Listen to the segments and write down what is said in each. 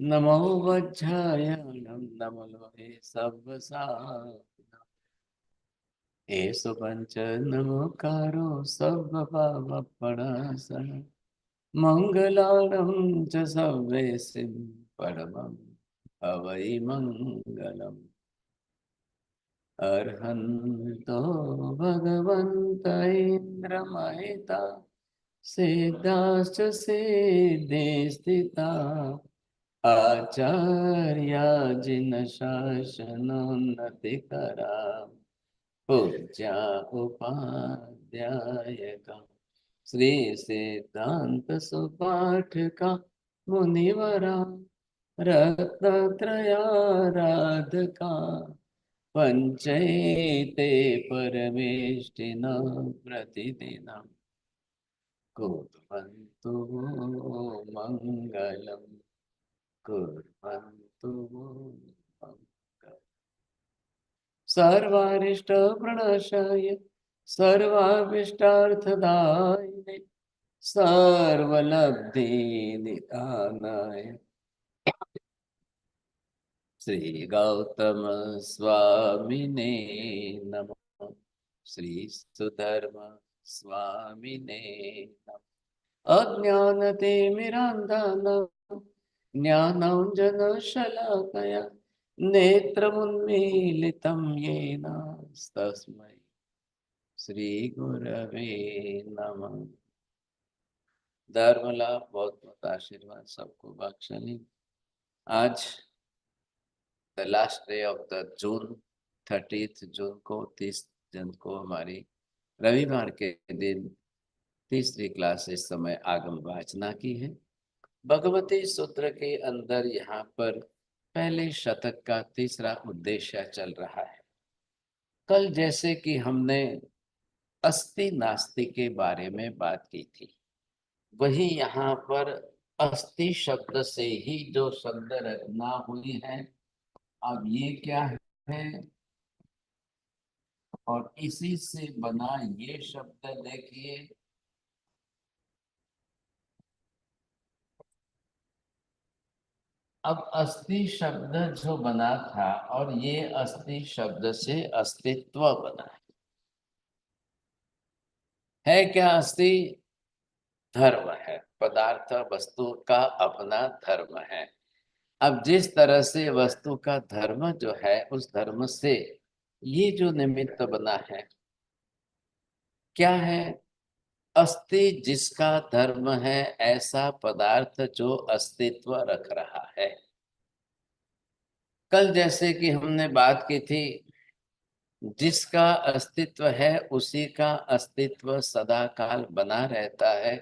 नमो वज्रायणं नमो लोहे सब्बसायनम् एषु पञ्च नमोकारो सब्बपावपणासनम् मङ्गलानं च सर्वेसिं परमं हवै मङ्गलम् अर्हन्तो भगवन्त इन्द्रमहिता सिद्धाश्च सिद्धि स्थिता आचार्या जिन शासनोन्नतिकरा पूज्या उपाध्यायका श्री सिद्धांत सुपाठका मुनिवरा रत्नत्रयाराधका पंचैते परमेष्टिना प्रतिदिनं कुर्वन्तु मङ्गलम् कुर्वन्तु मङ्गलम् सर्वारिष्टप्रणशाय सर्वाभीष्टार्थदायिने सर्वलब्धिनिधानाय श्री गौतम स्वामिने नमः। श्री सुधर्म स्वामिने नमः। अज्ञानतिमिरान्धानां ज्ञानाञ्जनशलाकया नेत्रमुन्मीलितं येन तस्मै श्रीगुरवे नमः। धर्म लाभ बहुत बहुत आशीर्वाद सबको बख्शनी। आज the last day of the June 30 जून को 30 जून को हमारी रविवार के दिन तीसरी क्लास इस समय आगम वाचना की है। भगवती सूत्र के अंदर यहाँ पर पहले शतक का तीसरा उद्देश्य चल रहा है। कल जैसे कि हमने अस्ति नास्ति के बारे में बात की थी, वही यहाँ पर अस्ति शब्द से ही जो शब्द रचना हुई है, अब ये क्या है और इसी से बना ये शब्द देखिए, अब अस्थि शब्द जो बना था और ये अस्थि शब्द से अस्तित्व बना है क्या? अस्थि धर्म है, पदार्थ वस्तु का अपना धर्म है। अब जिस तरह से वस्तु का धर्म जो है, उस धर्म से ये जो निमित्त बना है क्या है? अस्थि जिसका धर्म है, ऐसा पदार्थ जो अस्तित्व रख रहा है। कल जैसे कि हमने बात की थी, जिसका अस्तित्व है उसी का अस्तित्व सदा काल बना रहता है।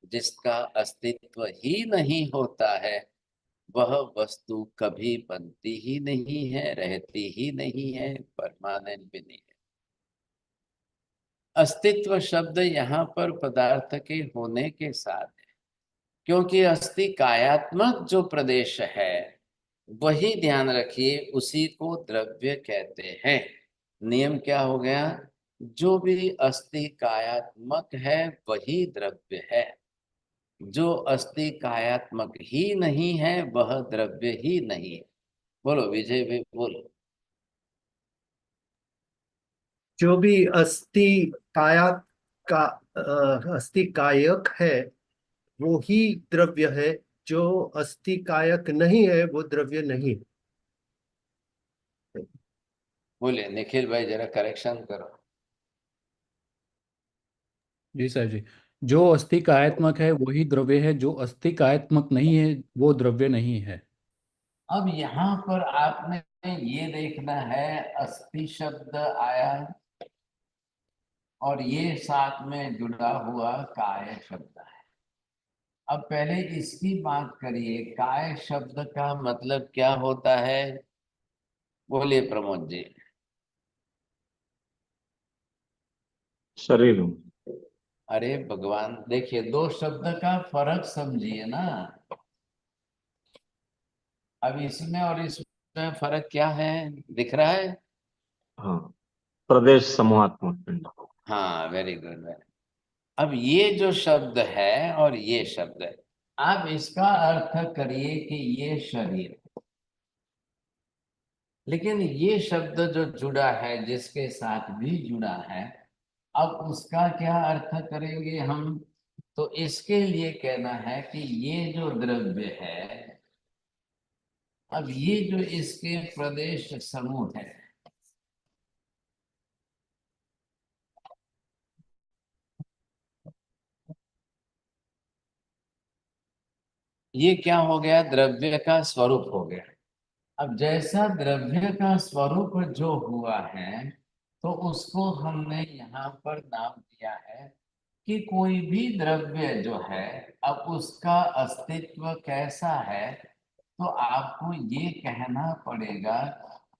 जिसका अस्तित्व ही नहीं होता है, वह वस्तु कभी बनती ही नहीं है, रहती ही नहीं है, परमानेंट भी नहीं है। अस्तित्व शब्द यहाँ पर पदार्थ के होने के साथ है, क्योंकि अस्थि कायात्मक जो प्रदेश है वही ध्यान रखिए, उसी को द्रव्य कहते हैं। नियम क्या हो गया? जो भी अस्थि कायात्मक है वही द्रव्य है, जो अस्थि कायात्मक ही नहीं है वह द्रव्य ही नहीं है। बोलो विजय भाई, बोलो। जो भी काया का अस्थि कायक है वो ही द्रव्य है। जो अस्थि कायक नहीं है वो द्रव्य नहीं है। बोले निखिल भाई, जरा करेक्शन करो। जी सर जी। जो अस्थि कायात्मक है वही द्रव्य है, जो अस्थि कायात्मक नहीं है वो द्रव्य नहीं है। अब यहाँ पर आपने ये देखना है, अस्थि शब्द आया और ये साथ में जुड़ा हुआ काय शब्द है। अब पहले इसकी बात करिए, काय शब्द का मतलब क्या होता है? बोलिए प्रमोद जी। शरीर। अरे भगवान, देखिए दो शब्द का फर्क समझिए ना। अब इसमें और इसमें फर्क क्या है, दिख रहा है? हाँ, प्रदेश समूहात्मक पिंड। हाँ, वेरी गुड, वेरी। अब ये जो शब्द है और ये शब्द है, आप इसका अर्थ करिए कि ये शरीर, लेकिन ये शब्द जो जुड़ा है, जिसके साथ भी जुड़ा है, अब उसका क्या अर्थ करेंगे हम? तो इसके लिए कहना है कि ये जो द्रव्य है, अब ये जो इसके प्रदेश समूह है, ये क्या हो गया? द्रव्य का स्वरूप हो गया। अब जैसा द्रव्य का स्वरूप जो हुआ है, तो उसको हमने यहाँ पर नाम दिया है कि कोई भी द्रव्य जो है, अब उसका अस्तित्व कैसा है, तो आपको ये कहना पड़ेगा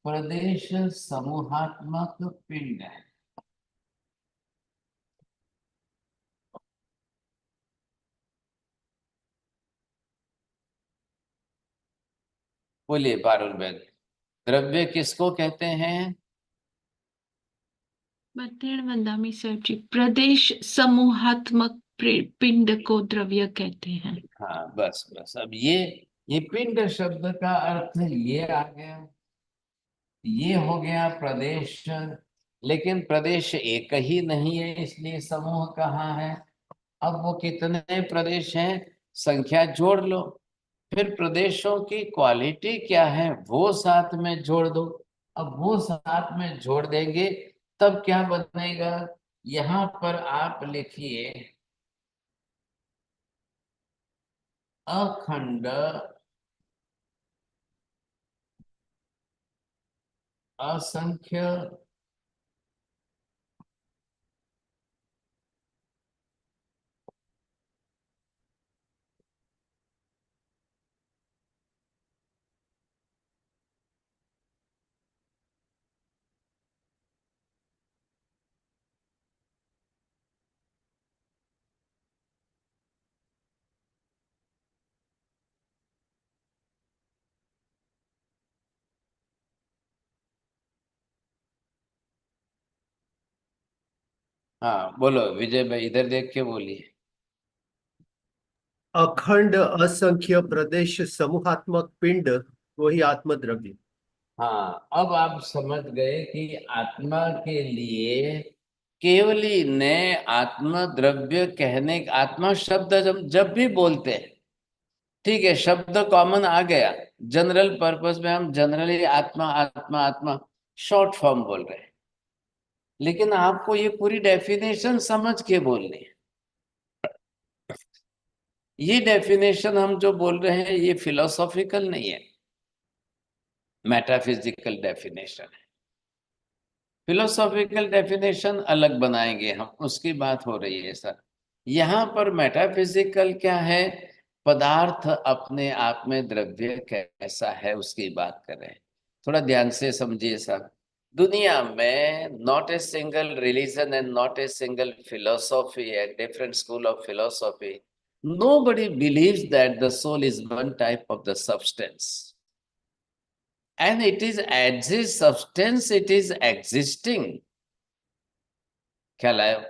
प्रदेश समूहात्मक पिंड है। बोलिए पारुल बेन, द्रव्य किसको कहते हैं? बतेड़ वंदामी सर जी, प्रदेश समूहात्मक पिंड को द्रव्य कहते हैं। हाँ, बस बस। अब ये पिंड शब्द का अर्थ ये आ गया, ये हो गया प्रदेश। लेकिन प्रदेश एक ही नहीं है, इसलिए समूह कहाँ है? अब वो कितने प्रदेश हैं, संख्या जोड़ लो, फिर प्रदेशों की क्वालिटी क्या है वो साथ में जोड़ दो। अब वो साथ में जोड़ देंगे तब क्या बनेगा? यहाँ पर आप लिखिए अखंड असंख्य हाँ बोलो विजय भाई, इधर देख के बोलिए। अखंड असंख्य प्रदेश समूहात्मक पिंड वही आत्मद्रव्य। हाँ, अब आप समझ गए कि आत्मा के लिए केवल ही ने आत्मा द्रव्य कहने, आत्मा शब्द जब जब भी बोलते हैं, ठीक है, शब्द कॉमन आ गया, जनरल पर्पस में हम जनरली आत्मा आत्मा आत्मा शॉर्ट फॉर्म बोल रहे हैं, लेकिन आपको ये पूरी डेफिनेशन समझ के बोलनी है। ये डेफिनेशन हम जो बोल रहे हैं ये फिलोसॉफिकल नहीं है, मेटाफिजिकल डेफिनेशन है। फिलोसॉफिकल डेफिनेशन अलग बनाएंगे हम, उसकी बात हो रही है सर। यहाँ पर मेटाफिजिकल क्या है? पदार्थ अपने आप में द्रव्य कैसा है उसकी बात कर रहे हैं। थोड़ा ध्यान से समझिए सर। दुनिया में not a single religion and not a single philosophy and different school of philosophy, nobody believes that the soul is one type of the substance. And it is as a substance, it is existing. ख्याल आया?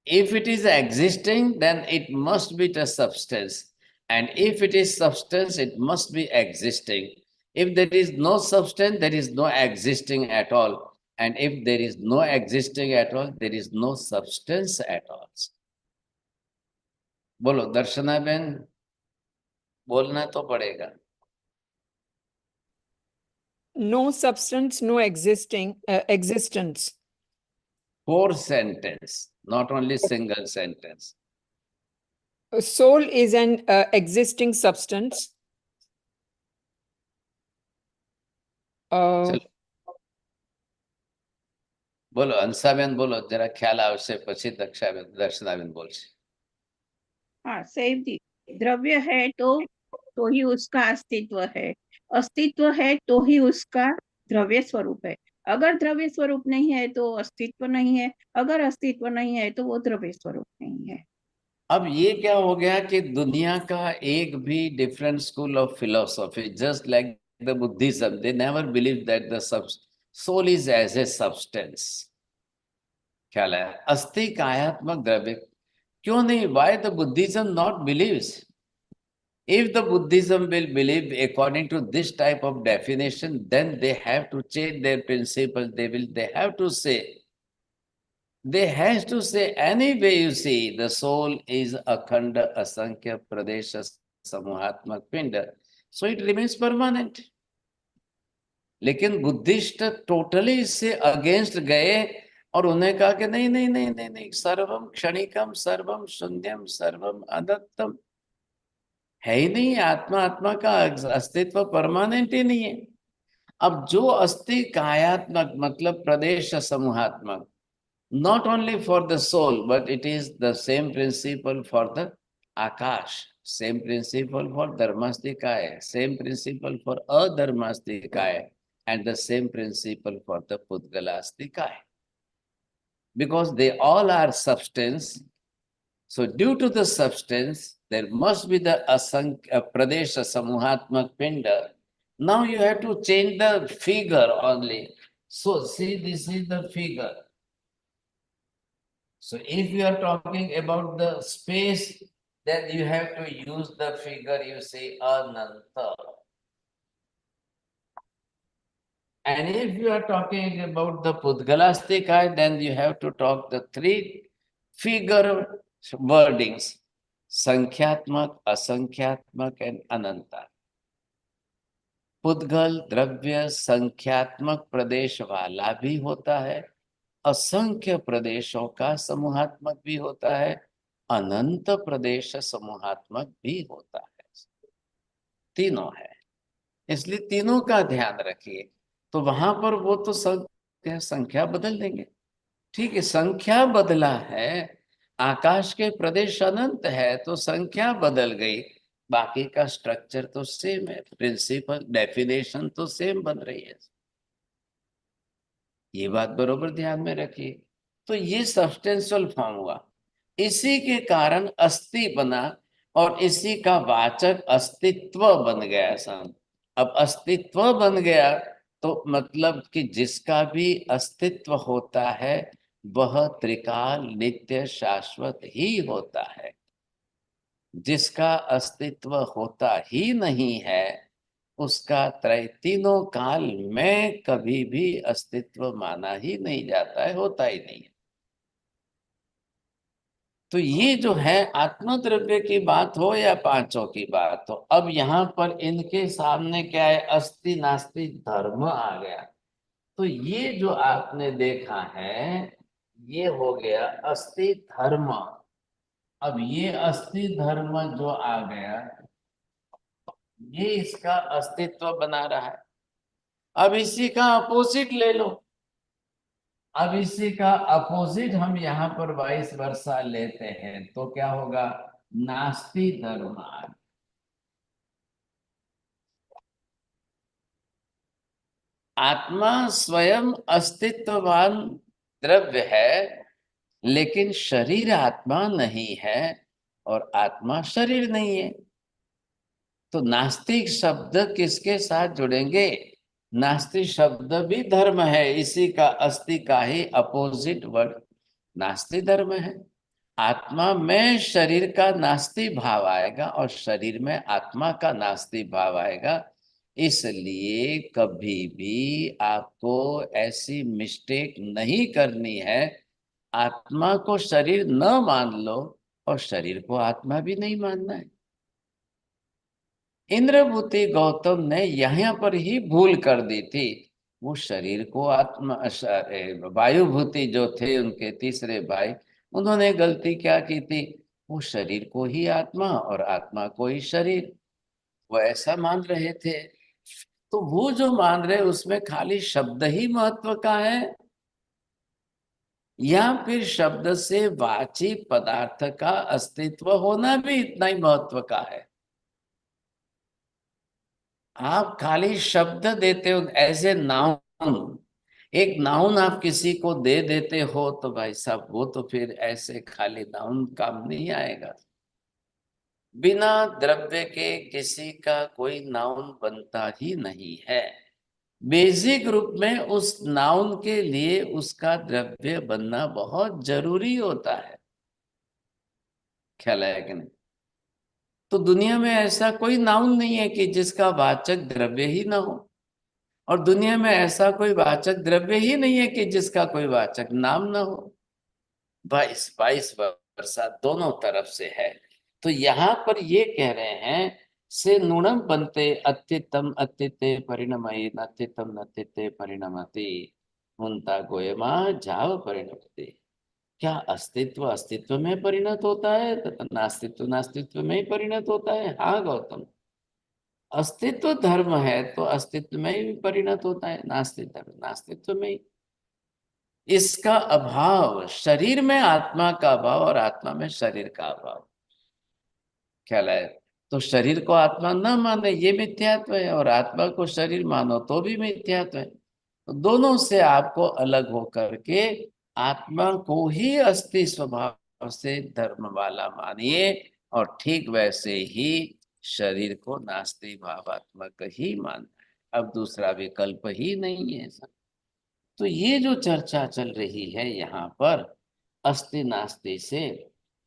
If it is existing, then it must be the substance. And if it is substance, it must be existing. If there is no substance, there is no existing at all. And if there is no existing at all, there is no substance at all. बोलो दर्शना बहन, बोलना तो पड़ेगा। No substance, no existence. 4 sentence, not only single sentence. A soul is an existing substance. चलो બોલો હંસાબેન, બોલો જરા ખ્યાલ આવશે પછી દક્ષાબેન દર્શનાબેન બોલશે। हाँ सेव जी, द्रव्य है तो ही उसका अस्तित्व है, अस्तित्व है तो ही उसका द्रव्य स्वरूप है। अगर द्रव्य स्वरूप नहीं है तो अस्तित्व नहीं है, अगर अस्तित्व नहीं है तो वो द्रव्य स्वरूप नहीं है। अब ये क्या हो गया कि दुनिया का एक भी different school of philosophy, just like the Buddhism, they never believe that the soul is as a substance. ख्याल है? अस्थि कायात्मक द्रव्य, क्यों नहीं? Why the Buddhism not believes? If the Buddhism will believe according to this type of definition, then they have to change their principle. They have to say, anyway, you see, the soul is akhanda, asankhya, pradesha, samuhatmak pinda. So it remains permanent. लेकिन Buddhist totally इससे against गए और उन्हें कहा कि नहीं नहीं नहीं नहीं नहीं, सर्वम क्षणिकम, सर्वम शून्यम, सर्वम अनंतम, है ही नहीं। आत्मा, आत्मा का अस्तित्व परमानेंट ही नहीं है। अब जो अस्थि कायात्मक मतलब प्रदेश समूहात्मक, not only for the soul, but it is the same principle for the akash, same principle for dharmastikaya, same principle for adharmastikaya, and the same principle for the pudgalastikaya, because they all are substance. So due to the substance, there must be the pradesha samuhatmak pinda. Now you have to change the figure only. So see, this is the figure. So if you are talking about the space, then you have to use the figure, you say ananta. And if you are talking about the pudgalastikaya, then you have to talk the three figure wordings, sankhyaatmak, asankhyaatmak and ananta. पुद्गल द्रव्य संख्यात्मक प्रदेश वाला भी होता है, असंख्य प्रदेशों का समूहात्मक भी होता है, अनंत प्रदेश समूहात्मक भी होता है। तीनों है, इसलिए तीनों का ध्यान रखिए। तो वहां पर वो तो संख्या बदल देंगे, ठीक है, संख्या बदला है, आकाश के प्रदेश अनंत है तो संख्या बदल गई, बाकी का स्ट्रक्चर तो सेम है, प्रिंसिपल डेफिनेशन तो सेम बन रही है। ये बात बरोबर ध्यान में रखिए। तो ये सब्सटेंशियल फॉर्म हुआ, इसी के कारण अस्थि बना और इसी का वाचक अस्तित्व बन गया सन। अब अस्तित्व बन गया तो मतलब कि जिसका भी अस्तित्व होता है वह त्रिकाल नित्य शाश्वत ही होता है। जिसका अस्तित्व होता ही नहीं है उसका तीनों काल में कभी भी अस्तित्व माना ही नहीं जाता है, होता ही नहीं है। तो ये जो है आत्मद्रव्य की बात हो या पांचों की बात हो, अब यहाँ पर इनके सामने क्या है, अस्ति नास्ति धर्म आ गया। तो ये जो आपने देखा है ये हो गया अस्ति धर्म। अब ये अस्ति धर्म जो आ गया ये इसका अस्तित्व बना रहा है। अब इसी का अपोजिट ले लो, अब इसी का अपोजिट हम यहाँ पर 22 वर्षा लेते हैं तो क्या होगा, नास्ति धर्म। आत्मा स्वयं अस्तित्ववान द्रव्य है लेकिन शरीर आत्मा नहीं है और आत्मा शरीर नहीं है। तो नास्तिक शब्द किसके साथ जुड़ेंगे, नास्ति शब्द भी धर्म है, इसी का अस्ति का ही अपोजिट वर्ड नास्ति धर्म है। आत्मा में शरीर का नास्ति भाव आएगा और शरीर में आत्मा का नास्ति भाव आएगा। इसलिए कभी भी आपको ऐसी मिस्टेक नहीं करनी है, आत्मा को शरीर न मान लो और शरीर को आत्मा भी नहीं मानना है। इंद्रभूति गौतम ने यहाँ पर ही भूल कर दी थी। वो शरीर को आत्मा, वायुभूति जो थे उनके तीसरे भाई, उन्होंने गलती क्या की थी, वो शरीर को ही आत्मा और आत्मा को ही शरीर, वो ऐसा मान रहे थे। तो वो जो मान रहे उसमें खाली शब्द ही महत्व का है या फिर शब्द से वाची पदार्थ का अस्तित्व होना भी इतना ही महत्व का है। आप खाली शब्द देते हो एज ए नाउन, एक नाउन आप किसी को दे देते हो तो भाई साहब वो तो फिर ऐसे खाली नाउन काम नहीं आएगा। बिना द्रव्य के किसी का कोई नाउन बनता ही नहीं है। बेसिक रूप में उस नाउन के लिए उसका द्रव्य बनना बहुत जरूरी होता है। ख्याल है कि नहीं? तो दुनिया में ऐसा कोई नाउन नहीं है कि जिसका वाचक द्रव्य ही ना हो, और दुनिया में ऐसा कोई वाचक द्रव्य ही नहीं है कि जिसका कोई वाचक नाम ना हो। 22 वर्षा दोनों तरफ से है। तो यहाँ पर ये कह रहे हैं, से नूणम बनते अत्युतम अत्युते परिणमयी नत्युतम नत्युते परिणमति मुंता गोयमा जाव परिणमति। क्या अस्तित्व अस्तित्व में परिणत होता है तथा नास्तित्व नास्तित्व में ही परिणत होता है? हाँ गौतम, अस्तित्व धर्म है तो अस्तित्व में ही परिणत होता है, नास्तित्व नास्तित्व में ही। इसका अभाव, शरीर में आत्मा का अभाव और आत्मा में शरीर का अभाव, ख्याल है? तो शरीर को आत्मा न माने ये मिथ्यात्व है, और आत्मा को शरीर मानो तो भी मिथ्यात्व है। तो दोनों से आपको अलग होकर के आत्मा को ही अस्थि स्वभाव से धर्म वाला मानिए, और ठीक वैसे ही शरीर को नास्ति भावात्मक ही मानना है। अब दूसरा विकल्प ही नहीं है। तो ये जो चर्चा चल रही है यहाँ पर अस्थि नास्ति से,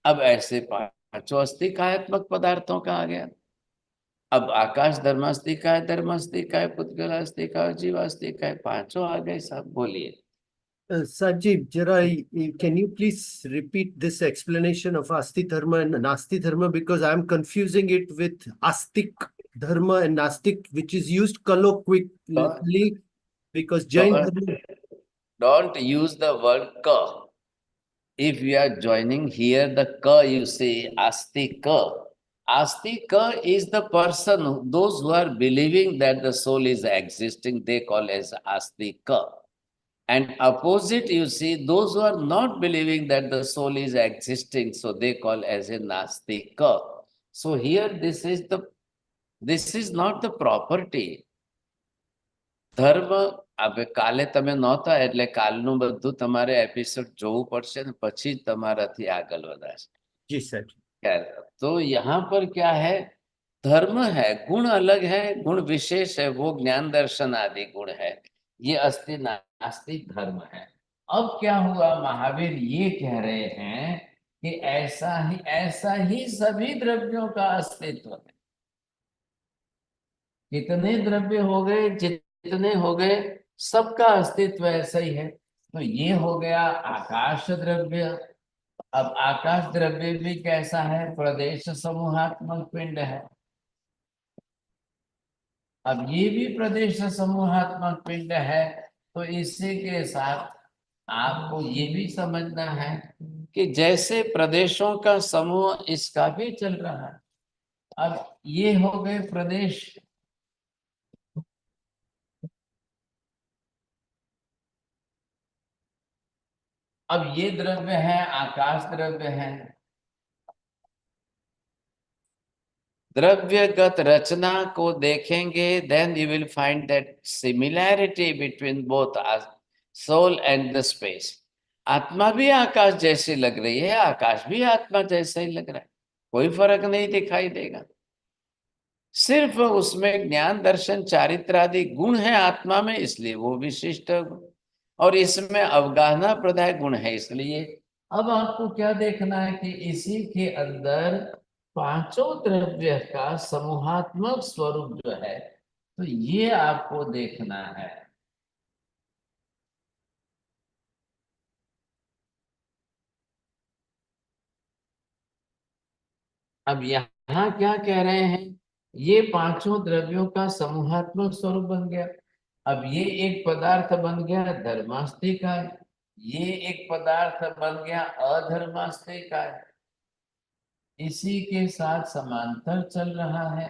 अब ऐसे पांचों अस्थि कायात्मक पदार्थों का आ गया। अब आकाश धर्मास्ति का है, धर्मास्ति का है, पुद्गल अस्थि का है, जीवास्ति का है, पांचों आ गए सब। बोलिए। Sanjeev, can you please repeat this explanation of Asti Dharma and Nasti Dharma, because I am confusing it with Astik Dharma and Nastik, which is used colloquially, because Jain Dharma. Don't use the word ka. If you are joining here the ka, you say astika. Astika is the person, those who are believing that the soul is existing, they call as astika. And opposite, you see, those who are not believing that the soul is existing, so they call as a nastika. So here, this is not the property. ધર્મ, હવે કાલે તમે નહોતા એટલે કાલનું બધું તમારે episode જોવું પડશે ને પછી જ તમારાથી આગળ વધાશે। जी सर। तो यहाँ पर क्या है, धर्म है, गुण अलग है, गुण विशेष है, वो ज्ञान दर्शन आदि गुण है। ये अस्थि नास्ति धर्म है। अब क्या हुआ, महावीर ये कह रहे हैं कि ऐसा ही सभी द्रव्यों का अस्तित्व है। कितने द्रव्य हो गए, जितने हो गए, सबका अस्तित्व ऐसा ही है। तो ये हो गया आकाश द्रव्य। अब आकाश द्रव्य भी कैसा है, प्रदेश समूहात्मक पिंड है। अब ये भी प्रदेश समूहात्मक पिंड है। तो इसी के साथ आपको ये भी समझना है कि जैसे प्रदेशों का समूह इसका भी चल रहा है। अब ये हो गए प्रदेश, अब ये द्रव्य है, आकाश द्रव्य है। द्रव्यगत रचना को देखेंगे, then you will find that similarity between both soul and the space. आत्मा भी आकाश जैसी लग रही है, आकाश भी आत्मा जैसा ही लग रहा है, कोई फर्क नहीं दिखाई देगा। सिर्फ उसमें ज्ञान दर्शन चारित्र आदि गुण है आत्मा में, इसलिए वो विशिष्ट, और इसमें अवगाहना प्रदाय गुण है, इसलिए। अब आपको क्या देखना है कि इसी के अंदर पांचों द्रव्य का समूहात्मक स्वरूप जो है, तो ये आपको देखना है। अब यहाँ क्या कह रहे हैं, ये पांचों द्रव्यों का समूहात्मक स्वरूप बन गया। अब ये एक पदार्थ बन गया धर्मास्ति का, ये एक पदार्थ बन गया अधर्मास्ति का, इसी के साथ समांतर चल रहा है।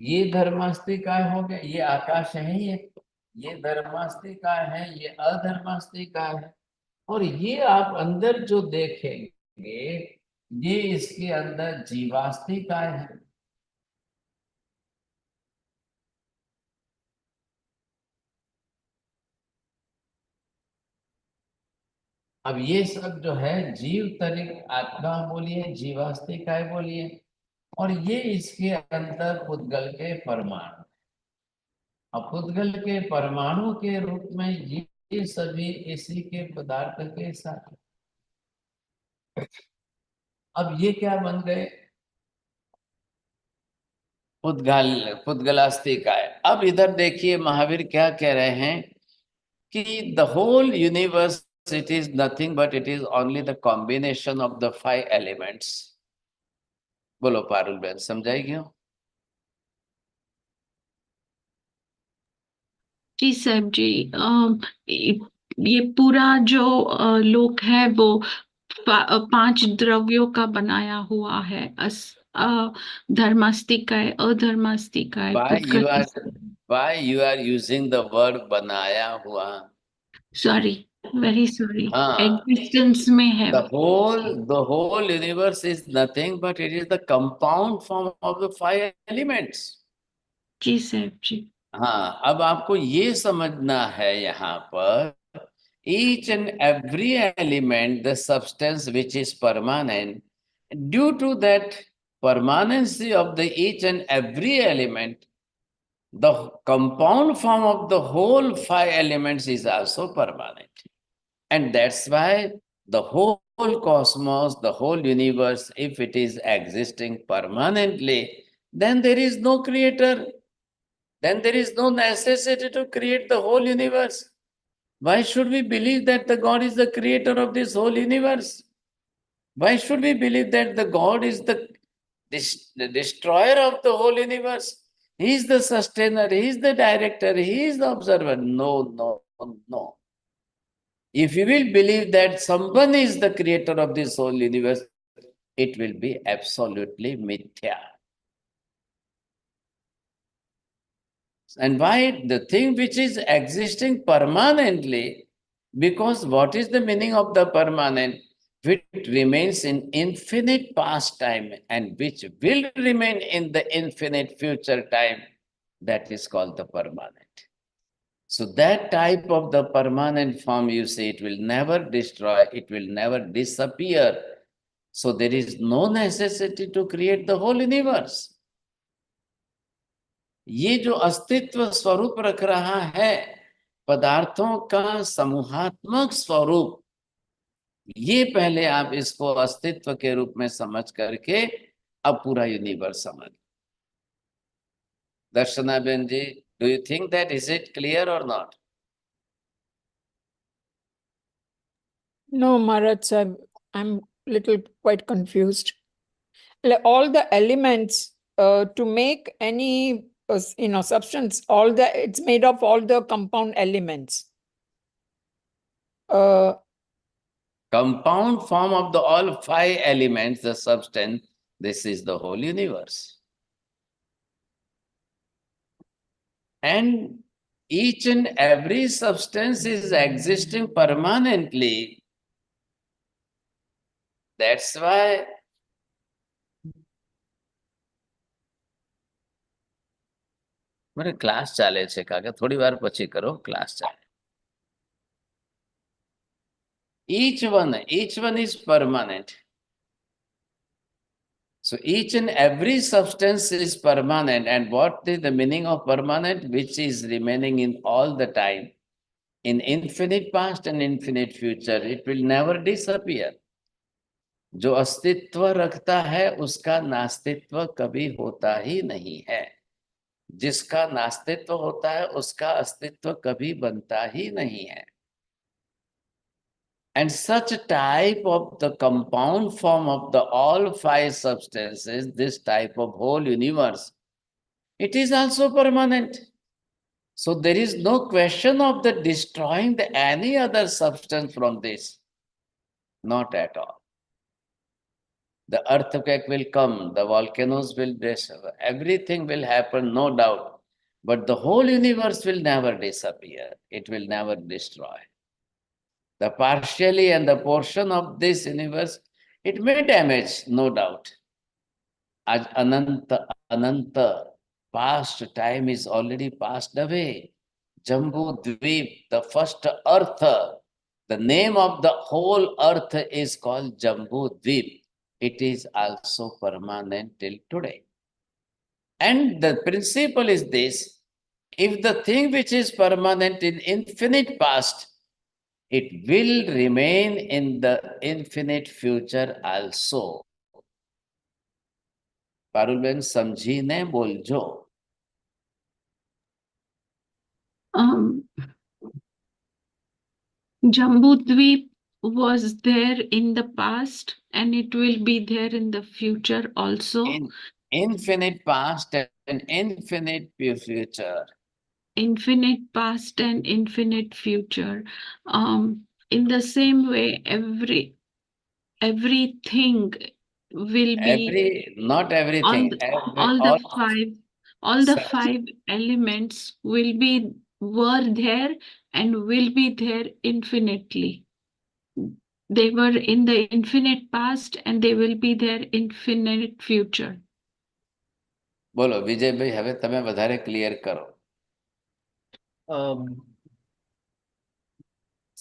ये धर्मास्ति का हो गया, ये आकाश है, ये धर्मास्ति का है, ये अधर्मास्ति का है। और ये आप अंदर जो देखेंगे, ये इसके अंदर जीवास्ति का है। अब ये सब जो है जीव तरिक आत्मा बोलिए, जीवास्ति का है बोलिए, और ये इसके अंदर पुद्गल के परमाणु। अब पुद्गल के परमाणु के रूप में ये ये सभी इसी के पदार्थ के साथ। अब ये क्या बन गए? पुद्गलास्तिकाय। अब इधर देखिए महावीर क्या कह रहे हैं कि the whole universe it is nothing but it is only the combination of the 5 elements. बोलो पारुल बहन, समझाएगी हो? जी साहब जी, ये पूरा जो लोक है वो 5 द्रव्यों का बनाया हुआ है। धर्मास्तिकाय, अधर्मास्तिकाय, Why you are using the word बनाया हुआ? सॉरी, वेरी सॉरी, हाँ। एग्जिस्टेंस में है। The whole universe is nothing but it is the compound form of the 5 elements. जी साहब जी। हाँ, अब आपको ये समझना है यहाँ पर each and every element, the substance which is permanent, due to that permanency of the each and every element, the compound form of the whole 5 elements is also permanent. And that's why the whole cosmos, the whole universe, if it is existing permanently, then there is no creator. Then there is no necessity to create the whole universe. Why should we believe that the God is the creator of this whole universe? Why should we believe that the God is the destroyer of the whole universe? He is the sustainer, he is the director, he is the observer. No, no, no. If you will believe that someone is the creator of this whole universe, it will be absolutely mithya. And why? The thing which is existing permanently, because what is the meaning of the permanent? Which remains in infinite past time and which will remain in the infinite future time, that is called the permanent. So that type of the permanent form, you see, it will never destroy, it will never disappear. So there is no necessity to create the whole universe. ये जो अस्तित्व स्वरूप रख रहा है पदार्थों का समूहात्मक स्वरूप, ये पहले आप इसको अस्तित्व के रूप में समझ करके अब पूरा यूनिवर्स समझ। Darshana ben ji, do you think that is it clear और not? No, Maharaj Sahib, I'm little quite confused. All the elements to make any substance, it's made of all the compound elements. Compound form of the all 5 elements, the substance, this is the whole universe. And each and every substance is existing permanently. That's why मेरे class ચાલે છે કાકા, થોડી વાર પછી કરો, class ચાલે. Each one is permanent. So each and every substance is permanent. And what is the meaning of permanent? Which is remaining in all the time, in infinite past and infinite future. It will never disappear. जो अस्तित्व रखता है उसका नास्तित्व कभी होता ही नहीं है. जिसका नास्तित्व होता है उसका अस्तित्व कभी बनता ही नहीं है. And such a type of the compound form of the all 5 substances, this type of whole universe, it is also permanent. So there is no question of the destroying any other substance from this. Not at all. The earthquake will come, the volcanoes will destroy, everything will happen, no doubt. But the whole universe will never disappear. It will never destroy. The partially and the portion of this universe, it may damage, no doubt. As Ananta, past time is already passed away. Jambu Dweep, the first earth, the name of the whole earth is called Jambu Dweep. It is also permanent till today. And the principle is this: if the thing which is permanent in infinite past it will remain in the infinite future also. Parulben સમજીને બોલજો. Jambudvip was there in the past and it will be there in the future also. In infinite past and infinite future. Infinite past and infinite future. In the same way, everything will be Not everything. all the five elements were there and will be there infinitely. They were in the infinite past and they will be there infinite future. બોલો વિજયભાઈ, હવે તમે વધારે clear કરો.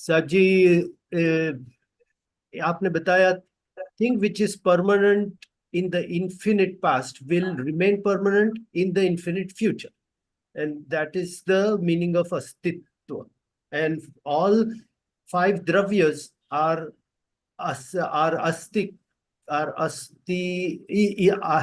Sir जी, आपने बताया thing which is permanent in the infinite past will remain permanent in the infinite future, and that is the meaning of astitva. And all five dravyas are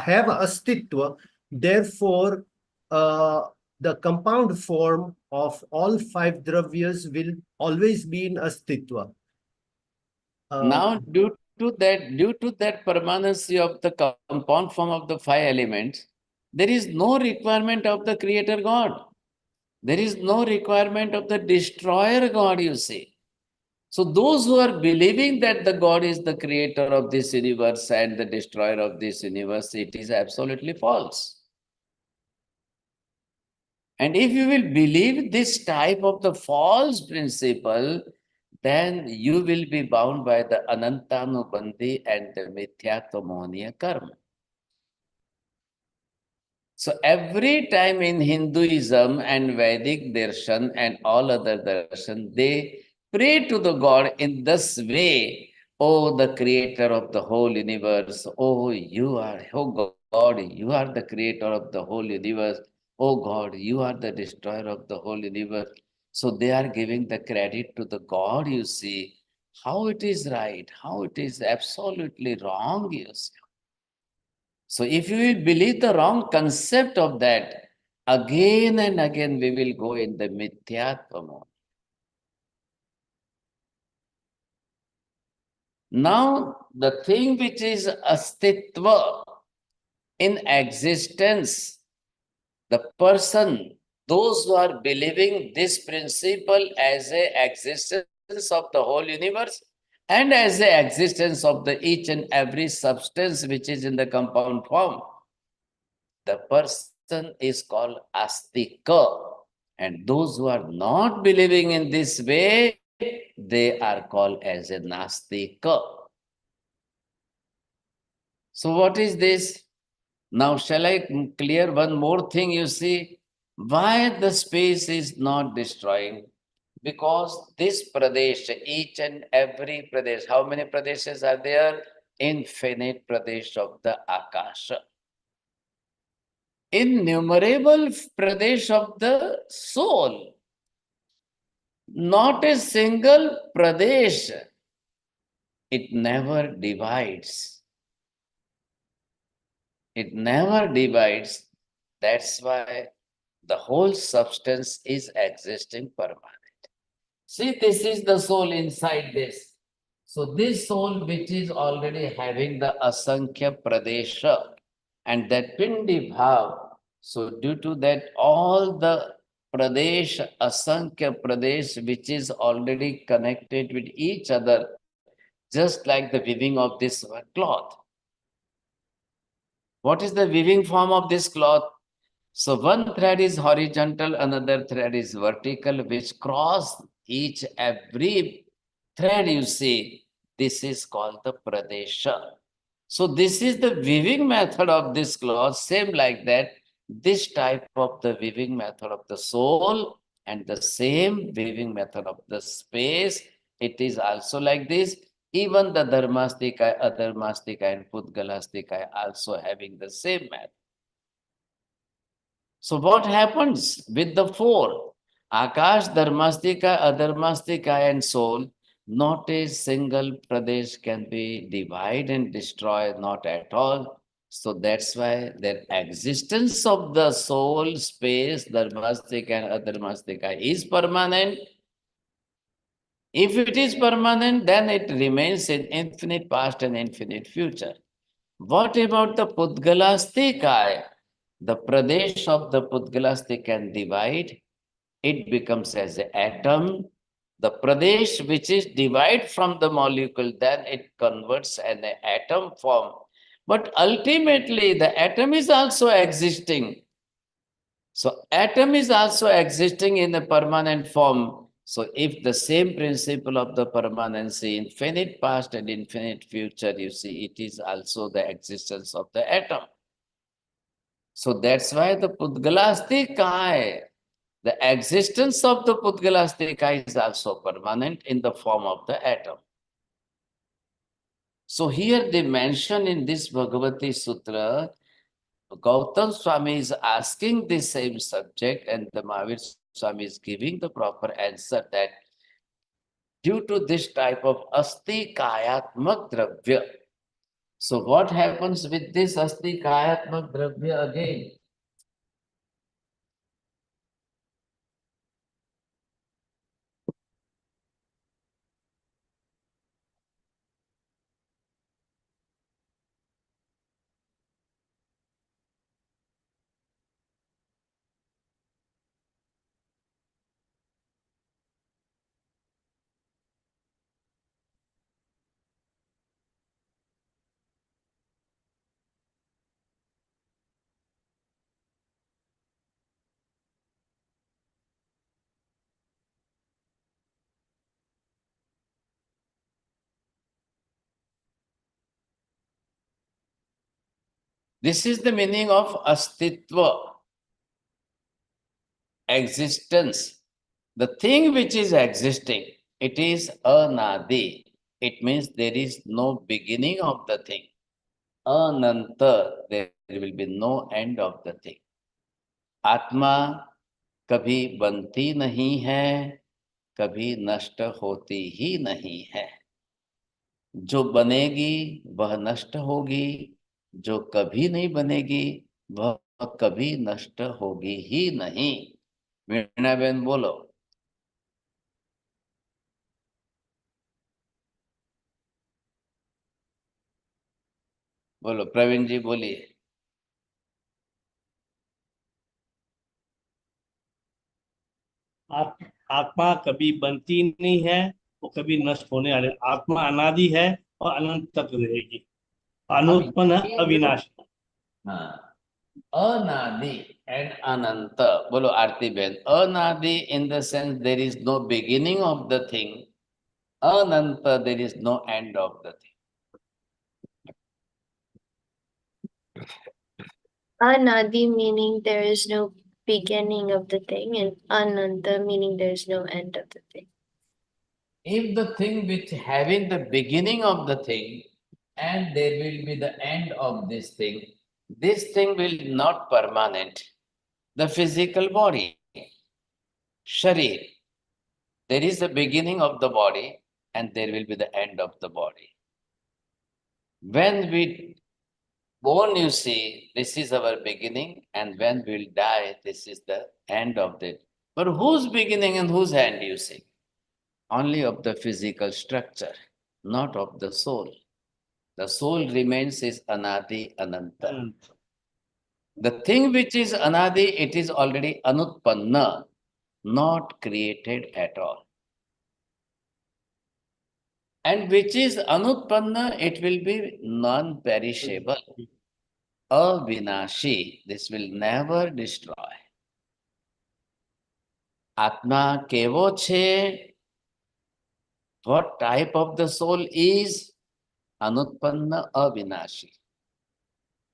have astitva. Therefore, the compound form of all five dravyas will always be in astitva. Now, due to that permanency of the compound form of the five elements, there is no requirement of the creator God. There is no requirement of the destroyer God, you see. So those who are believing that the God is the creator of this universe and the destroyer of this universe, it is absolutely false. And if you will believe this type of the false principle, then you will be bound by the Anantanubandhi and the Mithyatva karma. So every time in Hinduism and Vedic darshan and all other darshan, they pray to the God in this way: oh, the creator of the whole universe, oh God, you are the creator of the whole universe, oh God, you are the destroyer of the whole universe. So they are giving the credit to the God, you see. How it is right, how it is absolutely wrong, you see. So if you will believe the wrong concept of that, again and again we will go in the Mithyatva mode. Now, the thing which is astitva, in existence, the person, those who are believing this principle as a existence of the whole universe and as the existence of the each and every substance which is in the compound form, the person is called astika. And those who are not believing in this way, they are called as a nastika. So what is this? Now shall I clear one more thing, you see? Why the space is not destroying? Because this Pradesh, each and every Pradesh, how many Pradeshes are there? Infinite Pradesh of the Akasha. Innumerable Pradesh of the soul. Not a single Pradesh. It never divides. It never divides. That's why the whole substance is existing permanent. See, this is the soul inside this. So this soul which is already having the Asankhya Pradesha and that Pindi Bhav. So due to that, all the Pradesh, Asankhya Pradesh, which is already connected with each other, just like the weaving of this cloth. What is the weaving form of this cloth? So one thread is horizontal, another thread is vertical, which cross each every thread you see. This is called the Pradesha. So this is the weaving method of this cloth, same like that. This type of the weaving method of the soul and the same weaving method of the space, it is also like this. Even the Dharmastika, Adharmastika and Pudgalastika also having the same method. So what happens with the four? Akash, Dharmastika, Adharmastika, and soul, not a single Pradesh can be divided and destroyed, not at all. So that's why the existence of the soul, space, Dharmastika and Adharmastika is permanent. If it is permanent, then it remains in infinite past and infinite future. What about the Pudgalastika? The Pradesh of the Pudgalastika can divide. It becomes as an atom. The Pradesh which is divided from the molecule, then it converts an atom form. But ultimately, the atom is also existing. So atom is also existing in a permanent form. So if the same principle of the permanency, infinite past and infinite future, you see, it is also the existence of the atom. So that's why the Pudgalastika, the existence of the Pudgalastika is also permanent in the form of the atom. So here they mention in this Bhagavati Sutra, Gautam Swami is asking the same subject and the Mahavir Swami is giving the proper answer that due to this type of Asti Kayatmak Dravya. So what happens with this Asti Kayatmak Dravya again? This is the meaning of Astitva, existence. The thing which is existing, it is Anadi. It means there is no beginning of the thing. Ananta, there will be no end of the thing. आत्मा कभी बनती नहीं है, कभी नष्ट होती ही नहीं है. जो बनेगी वह नष्ट होगी, जो कभी नहीं बनेगी वह कभी नष्ट होगी ही नहीं. वीणा बहन बोलो. बोलो प्रवीण जी बोलिए. आत्मा कभी बनती नहीं है, वो कभी नष्ट होने वाले. आत्मा अनादि है और अनंत तक रहेगी. अनुत्पन्न अविनाशी. हाँ, अनादि and ananta. बोलो आरती बहन. अनादि in the sense there is no beginning of the thing. Ananta, there is no end of the thing. Anadi meaning there is no beginning of the thing, and Ananta meaning there is no end of the thing. If the thing which having the beginning of the thing and there will be the end of this thing will not permanent. The physical body, Sharir, there is the beginning of the body and there will be the end of the body. When we born, you see, this is our beginning, and when we'll die, this is the end of it. But whose beginning and whose end, you see? Only of the physical structure, not of the soul. The soul remains is Anadi Ananta. The thing which is Anadi, it is already Anutpanna, not created at all. And which is Anutpanna, it will be non-perishable. Avinashi, this will never destroy. Atma kevo che, what type of the soul is? Anutpanna avinashi.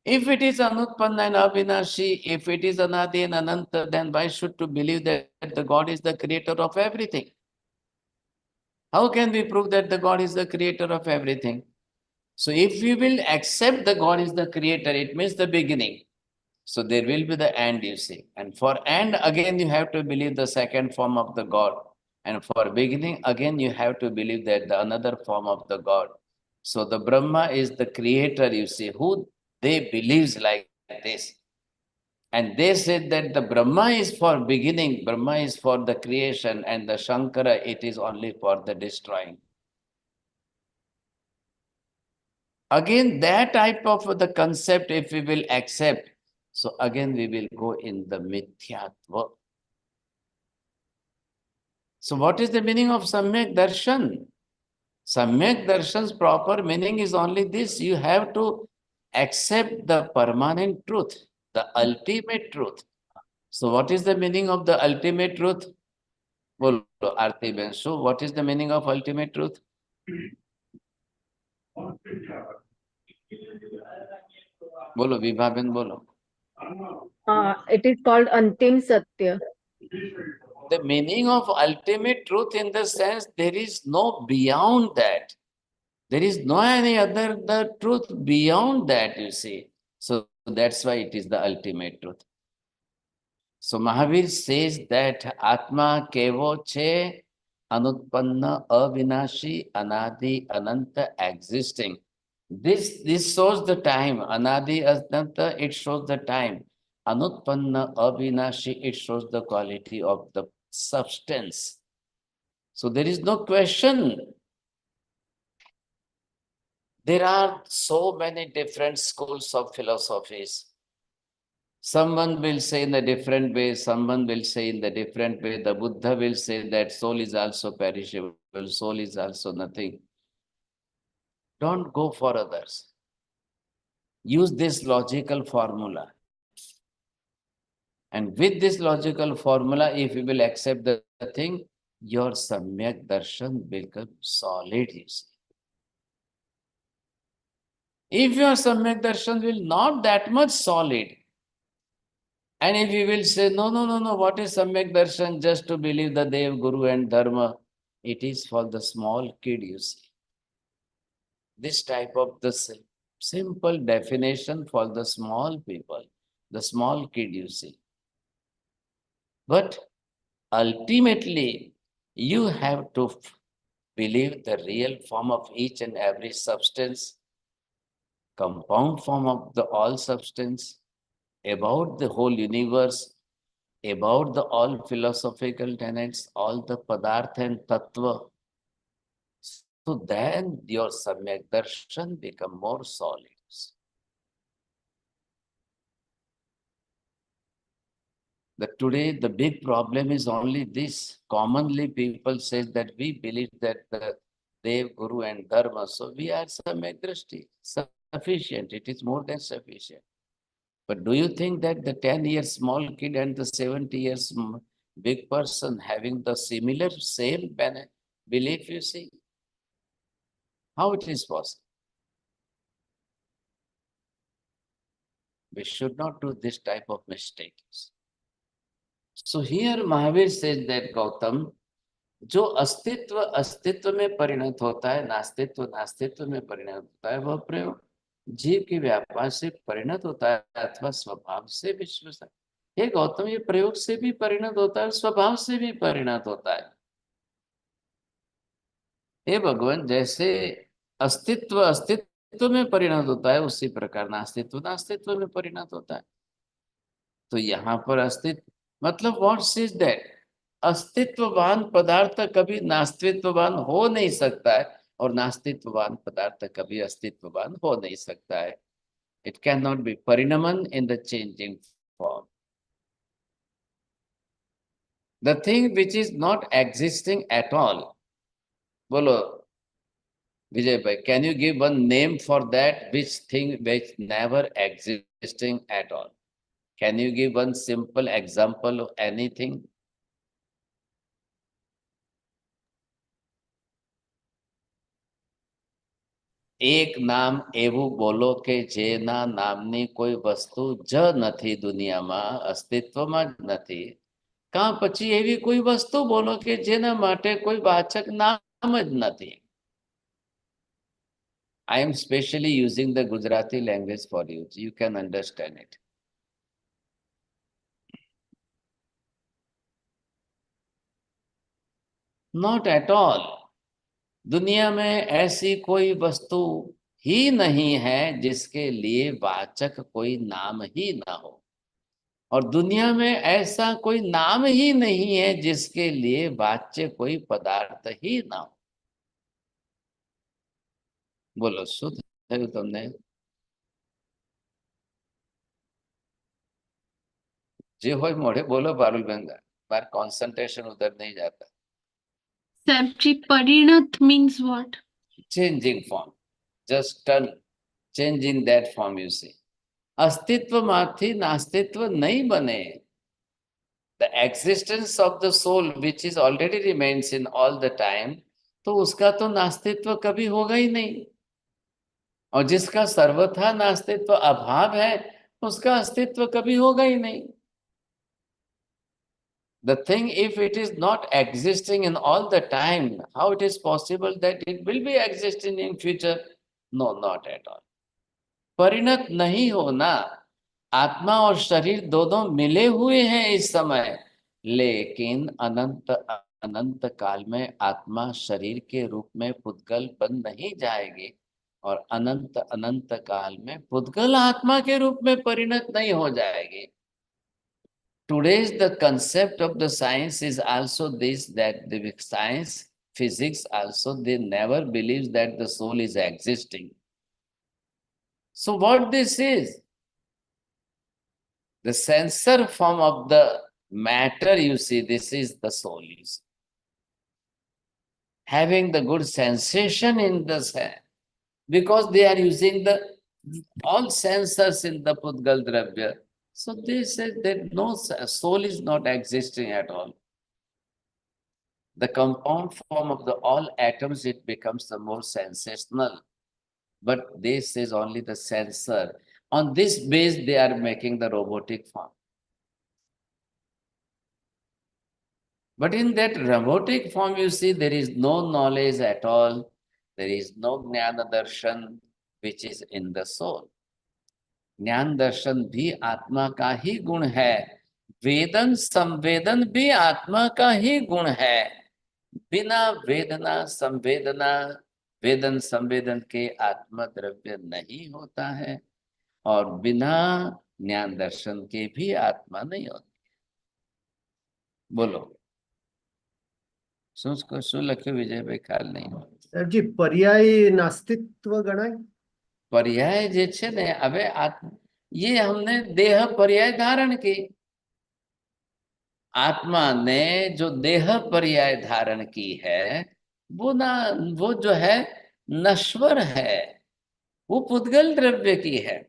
If it is Anutpanna and avinashi, if it is Anadi and Ananta, then why should to believe that the God is the creator of everything? How can we prove that the God is the creator of everything? So if we will accept the God is the creator, it means the beginning. So there will be the and, you see. And for and, again, you have to believe the second form of the God. And for beginning, again, you have to believe that the another form of the God. So the Brahma is the creator, you see, who they believes like this. And they said that the Brahma is for beginning, Brahma is for the creation, and the Shankara, it is only for the destroying. Again, that type of the concept, if we will accept, so again we will go in the mithyatva. So what is the meaning of Samyak Darshan? Samyak Darshan's proper meaning is only this: you have to accept the permanent truth, the ultimate truth. So what is the meaning of the ultimate truth? Bolo, Aarti Ben. So what is the meaning of ultimate truth? Bolo, Vibha Ben, bolo. It is called Antim Satya. The meaning of ultimate truth in the sense there is no beyond that. There is no any other the truth beyond that, you see. So that's why it is the ultimate truth. So Mahavir says that Atma kevo che anutpanna avinashi anadi ananta existing. This shows the time. Anadi ananta, it shows the time. Anutpanna avinashi, it shows the quality of the substance. So there is no question. There are so many different schools of philosophies. Someone will say in a different way, someone will say in the different way. The Buddha will say that soul is also perishable, soul is also nothing. Don't go for others. Use this logical formula. And with this logical formula, if you will accept the thing, your Samyak Darshan becomes solid, you see. If your Samyak Darshan will not that much solid, and if you will say, no, what is Samyak Darshan? Just to believe the Dev, Guru and Dharma, it is for the small kid, you see. This type of the simple definition for the small people, the small kid, you see. But ultimately, you have to believe the real form of each and every substance, compound form of the all substance, about the whole universe, about the all philosophical tenets, all the Padartha and Tattva. So then your Samyak Darshan become more solid. That today the big problem is only this. Commonly people say that we believe that the Dev, Guru and Dharma, so we are Samyak Drishti, sufficient, it is more than sufficient. But do you think that the 10-year small kid and the 70 years big person having the similar, same belief, you see? How it is possible? We should not do this type of mistakes. So here Mahavir says that Gautam, जो अस्तित्व अस्तित्व में परिणत होता है, नास्तित्व नास्तित्व में परिणत होता है, वह प्रयोग जीव के व्यापार से परिणत होता है अथवा स्वभाव से विश्व से। हे गौतम, ये प्रयोग से भी परिणत होता है, स्वभाव से भी परिणत होता है। हे भगवान, जैसे अस्तित्व अस्तित्व में परिणत होता है, उसी प्रकार नास्तित्व नास्तित्व में परिणत होता है। तो यहाँ पर अस्तित्व मतलब व्हाट इज दैट? अस्तित्ववान पदार्थ कभी नास्तित्ववान हो नहीं सकता है, और नास्तित्ववान पदार्थ कभी अस्तित्ववान हो नहीं सकता है. It cannot be parinaman in the changing form. The thing which is not existing at all. Bolo, Vijay bhai, can you give one name for that which thing which never existing at all? Can you give one simple example of anything? એક નામ એવું બોલો કે જેના નામની કોઈ વસ્તુ જ નથી દુનિયામાં, અસ્તિત્વમાં જ નથી. કાં પછી એવી કોઈ વસ્તુ બોલો કે જેના માટે કોઈ વાચક નામ જ નથી. I am specially using the Gujarati language for you. You can understand it. Not at all. दुनिया में ऐसी कोई वस्तु ही नहीं है जिसके लिए वाचक कोई नाम ही ना हो, और दुनिया में ऐसा कोई नाम ही नहीं है जिसके लिए वाच्य कोई पदार्थ ही ना हो। बोलो, शुद्ध है तुमने? जे हो मोड़े बोलो पारुल गंगा, बार कंसंट्रेशन उधर नहीं जाता। Sir जी, परिणत means what? Changing form, just turn, change in that form you see. अस्तित्व माथी नास्तित्व नहीं बने। The existence of the soul which is already remains in all the time, तो उसका तो नास्तित्व कभी होगा ही नहीं। और जिसका सर्वथा नास्तित्व अभाव है, उसका अस्तित्व कभी होगा ही नहीं। The thing, if it is not existing in all the time, how it is possible that it will be existing in future? No, not at all. परिणत नहीं होना। आत्मा और शरीर दोनों मिले हुए हैं इस समय, लेकिन अनंत अनंत काल में आत्मा शरीर के रूप में पुद्गल बन नहीं जाएगी, और अनंत अनंत काल में पुद्गल आत्मा के रूप में परिणत नहीं हो जाएगी। Today's the concept of the science is also this, that the science, physics also, they never believes that the soul is existing. So what this is? The sensor form of the matter, you see, this is the soul, you see. Having the good sensation in the sense, because they are using the all sensors in the Pudgal Dravya. So they say that no, soul is not existing at all. The compound form of the all atoms, it becomes the more sensational. But this is only the sensor. On this base, they are making the robotic form. But in that robotic form, you see, there is no knowledge at all. There is no Jnana Darshan, which is in the soul. ज्ञान दर्शन भी आत्मा का ही गुण है, वेदन संवेदन भी आत्मा का ही गुण है। बिना वेदना संवेदना, वेदन संवेदन के आत्मा द्रव्य नहीं होता है, और बिना ज्ञान दर्शन के भी आत्मा नहीं होती। बोलो, શું લખ્યું વિજયભાઈ? ખ્યાલ નહીં जी, पर्याय नास्तित्व गणाय? पर्याय જે છે ને, હવે ये हमने देह पर्याय धारण की। आत्मा ने जो देह पर्याय धारण की है, वो जो है नश्वर है, वो पुद्गल द्रव्य की है।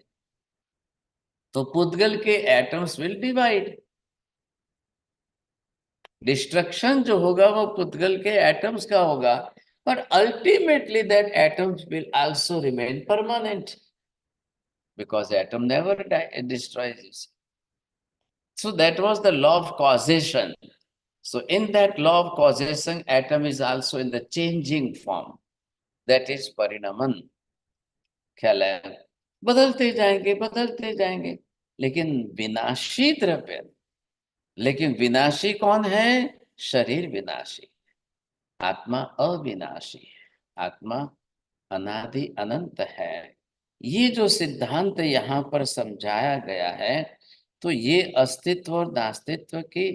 तो पुद्गल के एटम्स विल डिवाइड। डिस्ट्रक्शन जो होगा वो पुद्गल के एटम्स का होगा, but ultimately that atoms will also remain permanent, because atom never destroys. So that was the law of causation. So in that law of causation, atom is also in the changing form. That is parinaman. ख्याल है? बदलते जाएंगे, लेकिन विनाशी द्रव्य। लेकिन विनाशी कौन है? शरीर विनाशी, आत्मा अविनाशी है, आत्मा अनादि अनंत है। ये जो सिद्धांत यहाँ पर समझाया गया है, तो ये अस्तित्व और नास्तित्व की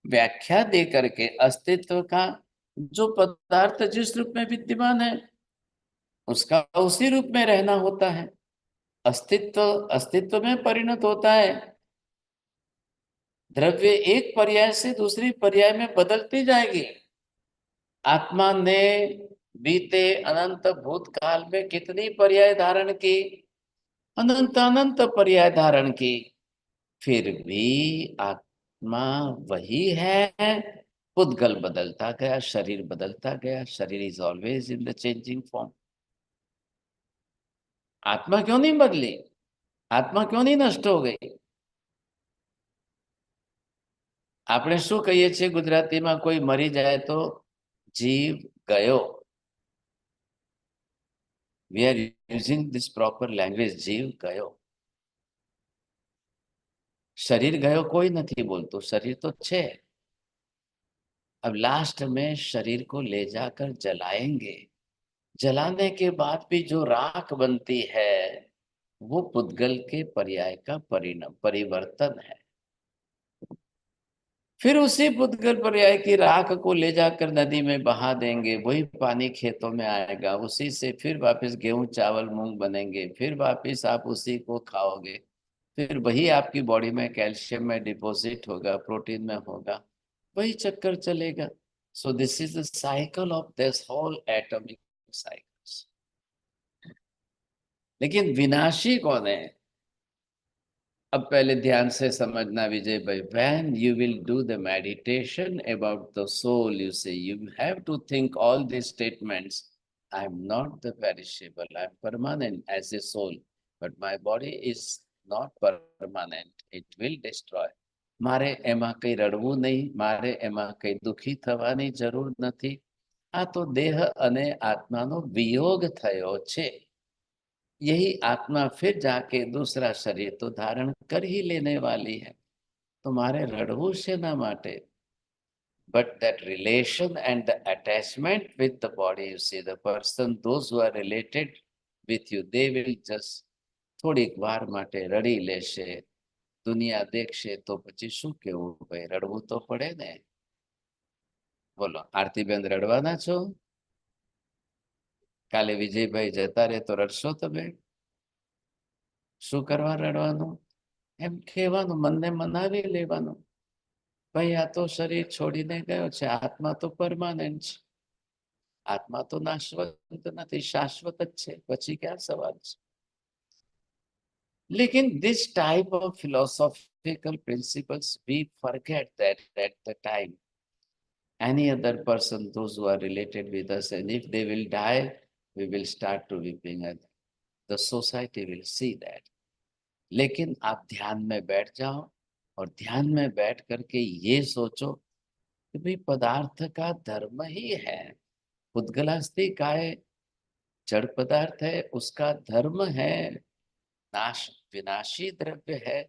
व्याख्या दे करके अस्तित्व का जो पदार्थ जिस रूप में विद्यमान है, उसका उसी रूप में रहना होता है। अस्तित्व अस्तित्व में परिणत होता है। द्रव्य एक पर्याय से दूसरी पर्याय में बदलती जाएगी। आत्मा ने बीते अनंत भूतकाल में कितनी पर्याय धारण की? अनंत अनंत पर्याय धारण की। फिर भी आत्मा वही है। पुद्गल बदलता गया, शरीर बदलता गया। शरीर is always in the changing form. आत्मा क्यों नहीं बदली? आत्मा क्यों नहीं नष्ट हो गई? આપણે શું કહીએ છીએ ગુજરાતીમાં? કોઈ મરી જાય તો જીવ ગયો. We are using this proper language, જીવ ગયો. શરીર ગયો કોઈ નથી બોલતું, શરીર તો છે. अब लास्ट में शरीर को ले जाकर जलाएंगे। जलाने के बाद भी जो राख बनती है वो पुद्गल के पर्याय का परिवर्तन है। फिर उसी पुद्गल पर्याय की राख को ले जाकर नदी में बहा देंगे, वही पानी खेतों में आएगा, उसी से फिर वापस गेहूं चावल मूंग बनेंगे, फिर वापस आप उसी को खाओगे, फिर वही आपकी बॉडी में कैल्शियम में डिपॉजिट होगा, प्रोटीन में होगा, वही चक्कर चलेगा। So this is the cycle of this whole atomic cycles. लेकिन विनाशी कौन है? अब पहले ध्यान से समझना विजय भाई, when you will do the meditation about the soul, you say you have to think all these statements. I am not the perishable, I am permanent as a soul, but my body is not permanent, it will destroy. મારે એમાં કઈ રડવું નહીં, મારે એમાં કઈ દુખી થવાની જરૂર નથી. આ તો દેહ અને આત્માનો વિયોગ થયો છે. यही आत्मा फिर जाके दूसरा शरीर तो धारण कर ही लेने वाली है. तुम्हारे रड़वू से ना माटे, but that relation and the attachment with the body, you see, the person, those who are related with you, they will just થોડીક વાર માટે રડી લેશે. દુનિયા દેખશે તો પછી શું કેવું ભાઈ, રડવું તો પડે ને. બોલો આરતીબેન, રડવાના છો? કાલે વિજયભાઈ જતા રહે તો રડશો તમે? શું કરવા રડવાનું? એમ કહેવાનું, મનને મનાવી લેવાનું, ભાઈ આ તો શરીર છોડીને ગયો છે, આત્મા તો પરમાનન્ટ છે, આત્મા તો નાશવંત નથી, શાશ્વત જ છે, પછી ક્યાં સવાલ છે? લેકિન this type of philosophical principles we forget that at the time any other person, those who are related with us, and if they will die, we will start to weeping and the society will see that. लेकिन आप ध्यान में बैठ जाओ और ध्यान में बैठ करके ये सोचो कि भाई पदार्थ का धर्म ही है, पुद्गलास्ति काय जड़ पदार्थ है, उसका धर्म है नाश, विनाशी द्रव्य है,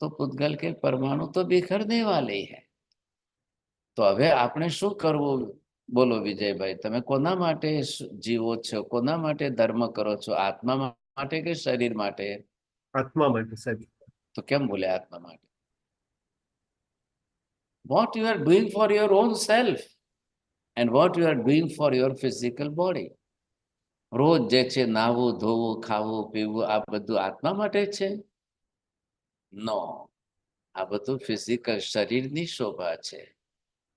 तो पुद्गल के परमाणु तो बिखरने वाले ही है. तो હવે આપણે શું કરવું? બોલો વિજયભાઈ, તમે કોના માટે જીવો છો, કોના માટે ધર્મ કરો છો? આત્મા માટે કે શરીર માટે? આત્મા માટે સાહેબ. તો કેમ બોલે આત્મા માટે? What you are doing for your own self and what you are doing for your physical body. રોજ જે છે નાવું ધોવું ખાવું પીવું આ બધું આત્મા માટે છે? નો, આ બધું ફિઝિકલ શરીરની શોભા છે.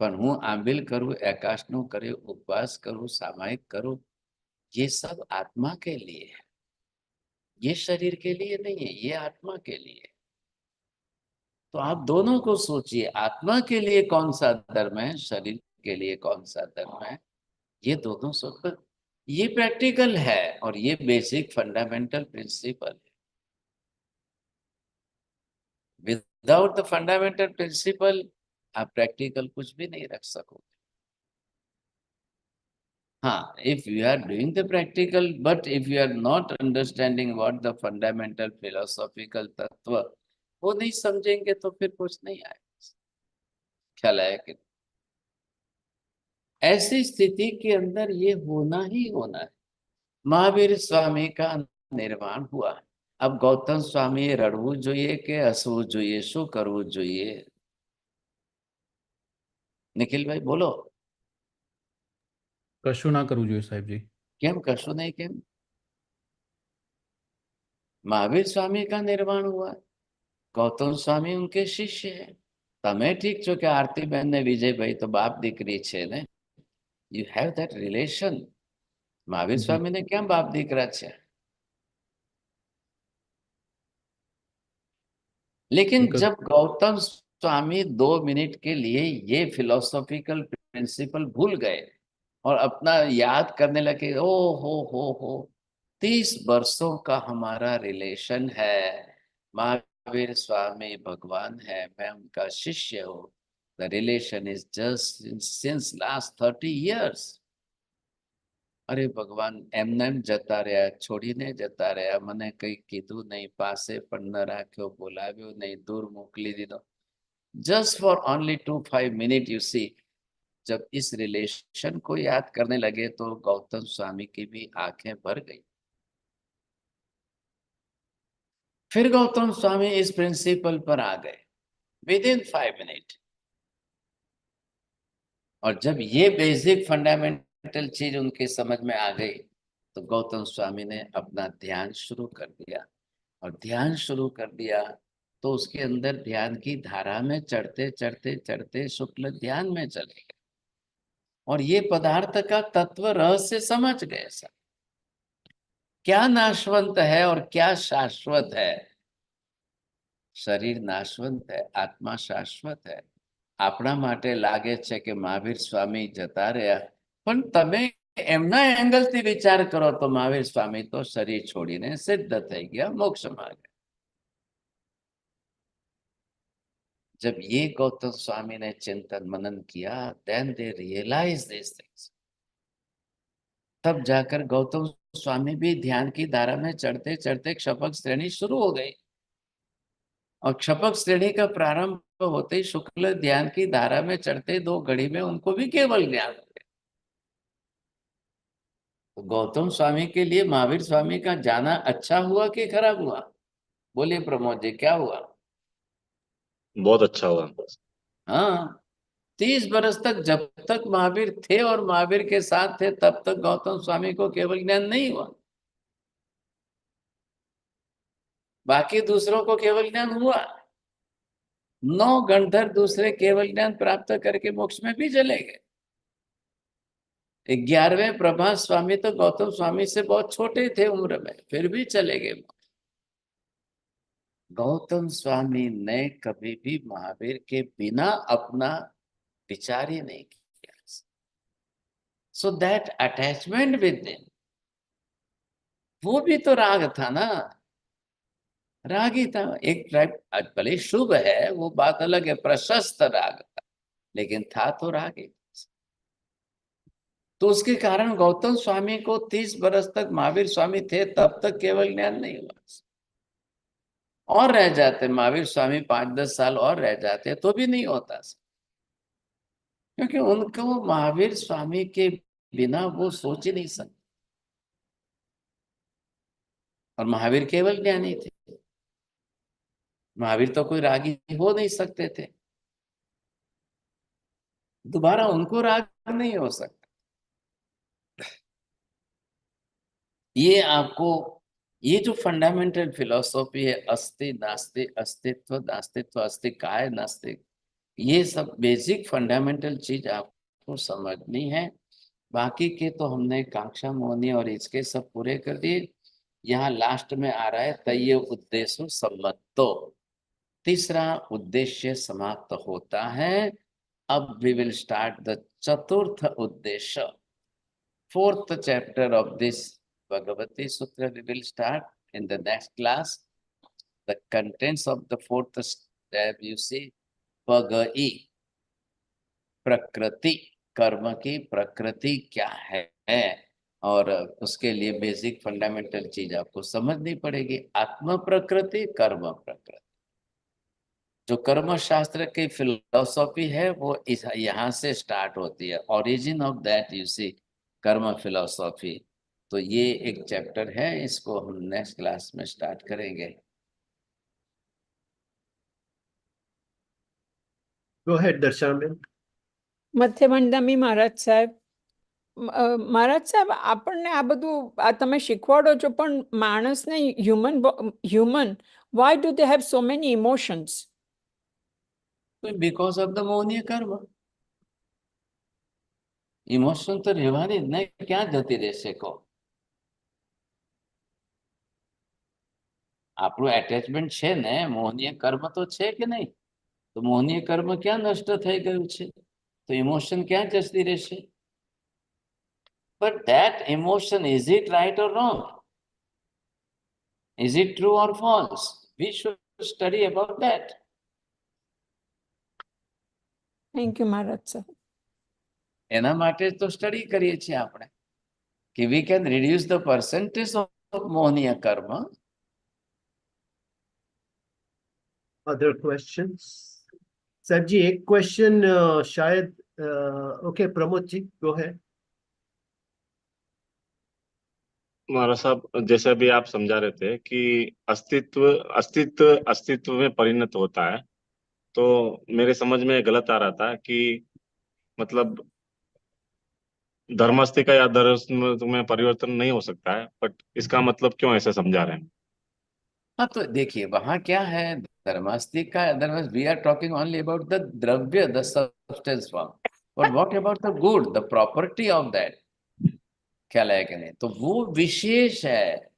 પણ હું આંબિલ કરું, એકાશનું કરું, ઉપવાસ કરું, સામાયિક કરું, ये सब आत्मा के लिए है, ये शरीर के लिए नहीं है, ये आत्मा के लिए. तो आप दोनों को सोचिए, आत्मा के लिए कौन सा धर्म है, शरीर के लिए कौन सा धर्म है, ये दोनों सोच. ये प्रैक्टिकल है और ये बेसिक फंडामेंटल प्रिंसिपल है. विदाउट द फंडामेंटल प्रिंसिपल आप प्रैक्टिकल कुछ भी नहीं रख सकोगे. हाँ, if you are doing the practical, but if you are not understanding what the fundamental philosophical तत्व, वो नहीं समझेंगे तो फिर कुछ नहीं आएगा. ख्याल आया कि ऐसी स्थिति के अंदर ये होना ही होना है. महावीर स्वामी का निर्माण हुआ. अब गौतम स्वामी रड़વું જોઈએ કે હસવું જોઈએ, શું કરવું જોઈએ? નિખિલભાઈ બોલો. કશું ના કરવું જોઈએ સાહેબજી. કેમ કશું નહીં? કેમ? महावीर स्वामी का निर्माण हुआ, गौतम स्वामी उनके शिष्य है. તમે ઠીક છો કે આરતીબેન ને વિજયભાઈ તો બાપ દીકરી છે ને, you have that relation. Mahavir Swami ने क्या बाप દીકરા છે? लेकिन जब गौतम स्वामी 2 मिनट के लिए ये फिलोसॉफिकल प्रिंसिपल भूल गए और अपना याद करने लगे, ओ हो 30 वर्षों का हमारा रिलेशन है, महावीर स्वामी भगवान है, मैं उनका शिष्य हूँ, the relation is just since last 30 years. अरे भगवान एमने एम जता रह्या, छोड़ीने जता रह्या, मने कई कीधुं नहीं, पासे पण न राख्यो, बोलाव्यो नहीं, दूर मोकली दीधो. Just for only 2-5 minutes, you see, जब इस रिलेशन को याद करने लगे तो गौतम स्वामी की भी आंखें भर गई। फिर गौतम स्वामी इस प्रिंसिपल पर आ गए विद इन 5 मिनट। और जब ये बेसिक फंडामेंटल चीज उनके समझ में आ गई तो गौतम स्वामी ने अपना ध्यान शुरू कर दिया। और ध्यान शुरू कर दिया तो उसके अंदर ध्यान की धारा में चढ़ते चढ़ते चढ़ते शुक्ल ध्यान में चले गए और ये पदार्थ का तत्व रहस्य समझ गए। सब क्या नाशवंत है और क्या शाश्वत है। शरीर नाशवंत है, आत्मा शाश्वत है। આપણા માટે લાગે છે કે મહાવીર સ્વામી જતા રહ્યા, પણ તમે એમના એંગલથી વિચાર કરો તો મહાવીર સ્વામી તો શરીર છોડીને સિદ્ધ થઈ ગયા, મોક્ષમાં ગયા। जब ये गौतम स्वामी ने चिंतन मनन किया, then they realized these things। तब जाकर गौतम स्वामी भी ध्यान की धारा में चढ़ते चढ़ते क्षपक श्रेणी शुरू हो गई। और क्षपक श्रेणी का प्रारंभ होते ही शुक्ल ध्यान की धारा में चढ़ते 2 घड़ी में उनको भी केवल ज्ञान हो गया। तो गौतम स्वामी के लिए महावीर स्वामी का जाना अच्छा हुआ कि खराब हुआ? बोलिए प्रमोद जी, क्या हुआ? बहुत अच्छा हुआ। हाँ, 30 बरस तक जब तक महावीर थे और महावीर के साथ थे तब तक गौतम स्वामी को केवल ज्ञान नहीं हुआ। बाकी दूसरों को केवल ज्ञान हुआ। 9 गणधर दूसरे केवल ज्ञान प्राप्त करके मोक्ष में भी चले गए। 11वें प्रभास स्वामी तो गौतम स्वामी से बहुत छोटे थे उम्र में, फिर भी चले गए। गौतम स्वामी ने कभी भी महावीर के बिना अपना विचार ही नहीं किया। So that attachment with them, वो भी तो राग था ना, राग ही था। एक टाइप भले शुभ है, वो बात अलग है, प्रशस्त राग था, लेकिन था तो राग ही। तो उसके कारण गौतम स्वामी को 30 बरस तक महावीर स्वामी थे तब तक केवल ज्ञान नहीं हुआ। और रह जाते महावीर स्वामी 5-10 साल और रह जाते तो भी नहीं होता, क्योंकि उनको महावीर स्वामी के बिना वो सोच ही नहीं सकते। और महावीर केवल ज्ञानी थे, महावीर तो कोई रागी हो नहीं सकते थे, दोबारा उनको राग नहीं हो सकता। ये आपको ये जो फंडामेंटल फिलॉसफी है, अस्ति नास्ति, अस्तित्व नास्तित्व, अस्ति काय नास्ति, ये सब बेसिक फंडामेंटल चीज आपको समझनी है। बाकी के तो हमने कांक्षा मोहनी और इसके सब पूरे कर दिए। यहाँ लास्ट में आ रहा है तय उद्देश्य सम्मतो, तीसरा उद्देश्य समाप्त होता है। अब वी विल स्टार्ट द चतुर्थ उद्देश्य, 4th chapter of this Bhagavati Sutra. We will start in the next class. The contents of the 4th step, you see, Bhagai, प्रकृति, कर्म की प्रकृति क्या है, और उसके लिए बेसिक फंडामेंटल चीज आपको समझनी पड़ेगी। आत्म प्रकृति, कर्म प्रकृति। जो कर्म शास्त्र की फिलोसॉफी है वो यहाँ से स्टार्ट होती है, origin of that you see, कर्म फिलोसॉफी। तो ये एक चैप्टर है, इसको हम नेक्स्ट क्लास में स्टार्ट करेंगे। Go ahead, Darshan. મધ્યમંડમી મહારાજ સાહેબ, મહારાજ સાહેબ, આપણને આ બધું આ તમે શીખવાડો છો, પણ માણસને human why do they have so many emotions? Because of the મોહનીય કર્મ। ઇમોશન તો રહેવાની જ ને, ક્યાં જતી રહેશે કહો? આપણું એટેચમેન્ટ છે ને, મોહનીય કર્મ તો છે કે નહીં? તો મોહનીય કર્મ ક્યાં નષ્ટ થઈ ગયું છે? તો ઇમોશન ક્યાં જતી રહેશે? But that emotion, is it right or wrong? Is it true or false? We should study about that. Thank you, Maharaj sir. એના માટે તો સ્ટડી કરીએ છીએ આપણે કે we can reduce the percentage of મોહનીય કર્મ. Other questions? साहब जी, एक क्वेश्चन शायद ओके प्रमोद जी गो है। महाराज साहब, जैसे अभी आप समझा रहे थे कि अस्तित्व अस्तित्व अस्तित्व में परिणत होता है, तो मेरे समझ में गलत आ रहा था कि मतलब धर्मास्ति का या धर्म में परिवर्तन नहीं हो सकता है, बट इसका मतलब क्यों ऐसे समझा रहे हैं? हाँ तो देखिए वहां क्या है, धर्मास्तिक का, otherwise we are talking only about the द्रव्य, the substance form, but what about the good, the property of that, ख्याल है कि नहीं? तो वो विशेष है।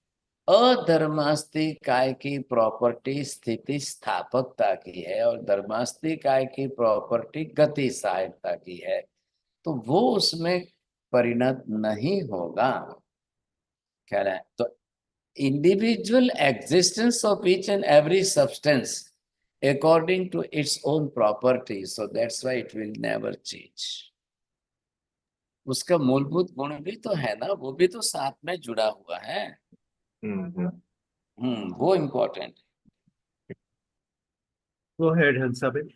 अधर्मास्तिक काय की प्रॉपर्टी स्थिति स्थापकता की है और धर्मास्तिक काय की प्रॉपर्टी गति सहायकता की है, तो वो उसमें परिणत नहीं होगा, ख्याल है? तो individual existence of each and every substance according to its own properties, so that's why it will never change. उसका मूलभूत गुण भी तो है ना, वो भी तो साथ में जुड़ा हुआ है। वो इम्पोर्टेंट। गो हेड हंसाबेन।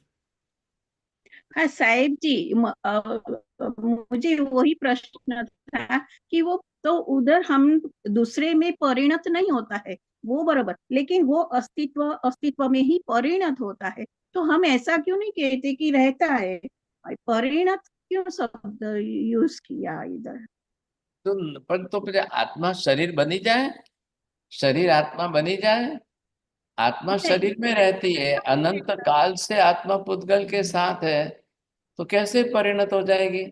हाँ साहेब जी, मुझे वही प्रश्न था कि वो तो उधर हम दूसरे में परिणत नहीं होता है, वो बराबर, लेकिन वो अस्तित्व में ही परिणत होता है, तो हम ऐसा क्यों नहीं कहते कि रहता है? परिणत क्यों शब्द यूज किया इधर? तो फिर आत्मा शरीर बनी जाए, शरीर आत्मा बनी जाए, आत्मा शरीर में रहती है, अनंत काल से आत्मा पुद्गल के साथ है, तो कैसे परिणत हो जाएगी?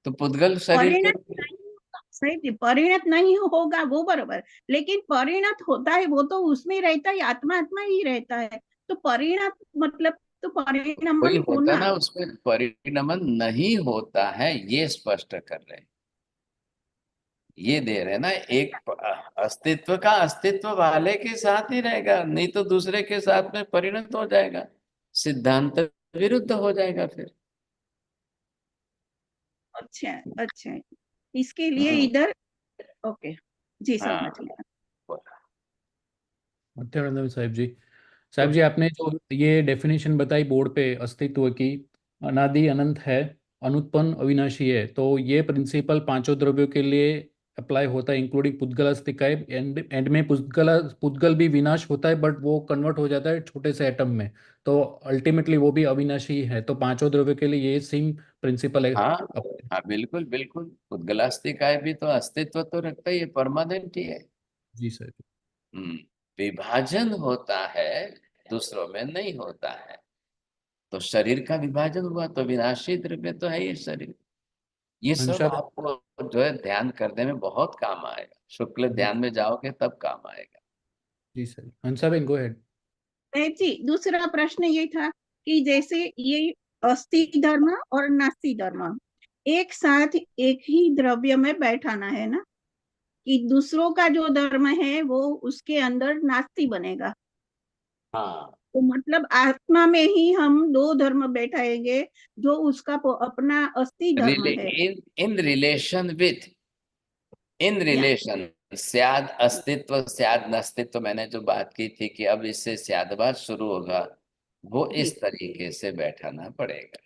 तो पुद्गल शरीर परिणत नहीं होगा, सही थी, परिणत नहीं होगा वो बराबर, लेकिन परिणत होता है वो तो उसमें रहता है, आत्मा आत्मा ही रहता है, तो परिणत मतलब तो वही परिणमन होता होना। ना, उसमें परिणमन नहीं होता है, ये स्पष्ट कर रहे हैं, ये दे रहे हैं ना। एक अस्तित्व का अस्तित्व वाले के साथ ही रहेगा, नहीं तो दूसरे के साथ में परिणत हो जाएगा, सिद्धांत विरुद्ध हो जाएगा फिर। अच्छा अच्छा, इसके लिए इधर ओके जी, हाँ समझ गया। सत्यानंद साहिब जी आपने जो ये डेफिनेशन बताई बोर्ड पे अस्तित्व की, अनादि अनंत है, अनुत्पन्न अविनाशी है, तो ये प्रिंसिपल पांचों द्रव्यों के लिए अप्लाई होता है इंक्लूडिंग पुद्गल अस्तिकाय। एंड में पुद्गल भी विनाश होता है, बट वो कन्वर्ट हो जाता है छोटे से एटम में, तो अल्टीमेटली वो भी अविनाशी है, तो पांचों द्रव्यों के लिए ये सेम प्रिंसिपल है। हाँ हाँ बिल्कुल बिल्कुल, पुद्गलास्तिकाय भी तो अस्तित्व तो रखता ही है, परमानेंट ही है। जी सर। विभाजन होता है, दूसरों में नहीं होता है। तो शरीर का विभाजन हुआ तो विनाशी द्रव्य तो है ये शरीर। ये सब हंसा आपको जो है ध्यान करने में बहुत काम आएगा, शुक्ल ध्यान में जाओगे तब काम आएगा। जी सर, हंसा बेन गो हेड। जी, दूसरा प्रश्न ये था कि जैसे ये अस्थि धर्म और नास्ति धर्म एक साथ एक ही द्रव्य में बैठाना है ना, कि दूसरों का जो धर्म है वो उसके अंदर नास्ति बनेगा, हाँ, तो मतलब आत्मा में ही हम दो धर्म बैठाएंगे, जो उसका अपना अस्थि धर्म है। In relation with, in relation स्याद अस्तित्व स्याद नस्तित्व, मैंने जो बात की थी कि अब इससे स्यादवाद शुरू होगा, वो जी इस तरीके से बैठाना पड़ेगा।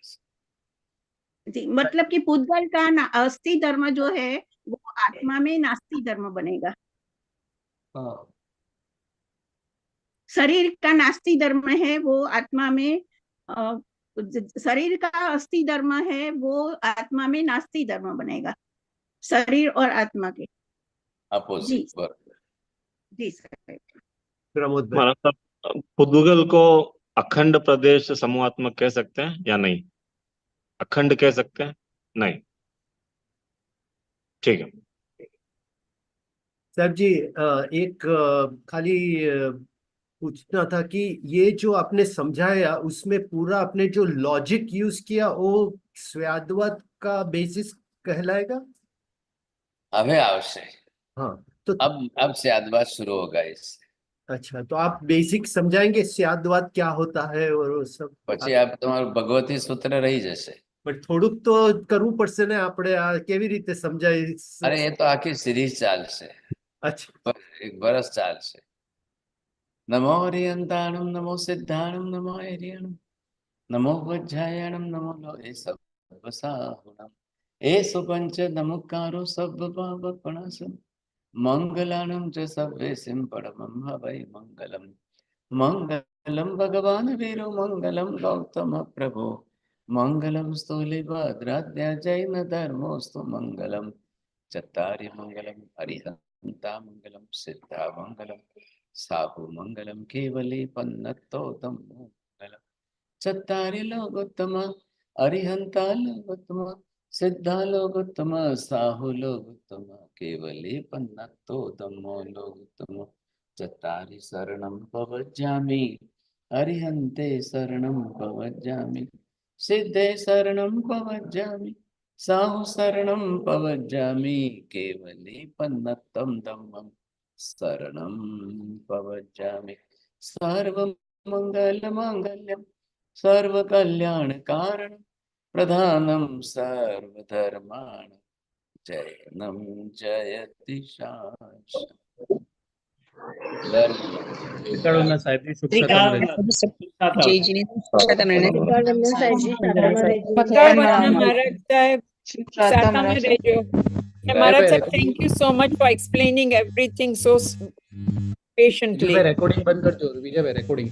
जी, मतलब कि पुद्गल का अस्थि धर्म जो है वो आत्मा में नास्ति धर्म बनेगा, हाँ, शरीर का नास्ति धर्म है वो आत्मा में शरीर का अस्थि धर्म है वो आत्मा में नास्ति धर्म बनेगा, शरीर और आत्मा के। अपोजिट। जी जी सर। प्रमोद भाई। महाराज साहब, पुद्गल को अखंड प्रदेश समूहात्मक कह सकते हैं या नहीं? अखंड कह सकते हैं? नहीं, ठीक है। साहब जी एक खाली पूछना था कि ये जो आपने समझाया उसमें पूरा आपने जो लॉजिक यूज किया वो स्याद्वाद का बेसिस कहलाएगा? अबे आवश्यक। हाँ तो अब स्यादवाद शुरू होगा इससे। अच्छा, तो आप बेसिक समझाएंगे स्याद्वाद क्या होता है और वो सब? પછી આપ તમારું ભગવતી સૂત્ર રહી જશે। પણ થોડુંક તો કરવું પડશે ને આપણે, આ કેવી રીતે સમજાય? અરે એ તો આખી સિરીઝ ચાલશે, अच्छा, એક વર્ષ ચાલશે। નમો હરિયંતાણમ નમો સિદ્ધાણમ નમો હરિયણમ नमो वज्रायणं नमो लोहे सब्बसाहुणम् एषु पञ्चनमुकारो सब्बपापप्रणाशम् मङ्गलानं च सर्वेसिं परमं हवै मङ्गलम् मङ्गलं भगवान् वीरो मङ्गलं गौतम प्रभो मङ्गलं स्थूलिभद्राद्या जैनधर्मोऽस्तु मङ्गलं चत्वारि मङ्गलं हरिहन्ता मङ्गलं सिद्धा मङ्गलं साहु मङ्गलं केवली पन्नतोतं मङ्गलं चत्वारि लोकोत्तम हरिहन्ता लोकोत्तम सिद्धा लोकोत्तम साहु लोकोत्तम केवली पन्नतोतं लोकोत्तम चत्वारि शरणं प्रव्रजामि हरिहन्ते शरणं प्रव्रजामि सिद्धे शरणं प्रव्रजामि साहु शरणं प्रव्रजामि केवली पन्नतं धम्मं शरणं प्रव्रजामि सर्वमङ्गलमाङ्गल्यं सर्वकल्याणकारणं प्रधानं सर्वधर्माणां जयनं जयति शाश्वतम् శ్రీకాళన్న సాహిబ్ సుఖ ठीक శాతం है रे जय जिने शतमने Vrindavan Saji, Bhagwan Maharaj Sahib, Satam Rejo. Maharaj Sahib, thank you so much for explaining everything so Vijay patiently. भाई रेकॉर्डिंग बंद कर दो विजय भाई रेकॉर्डिंग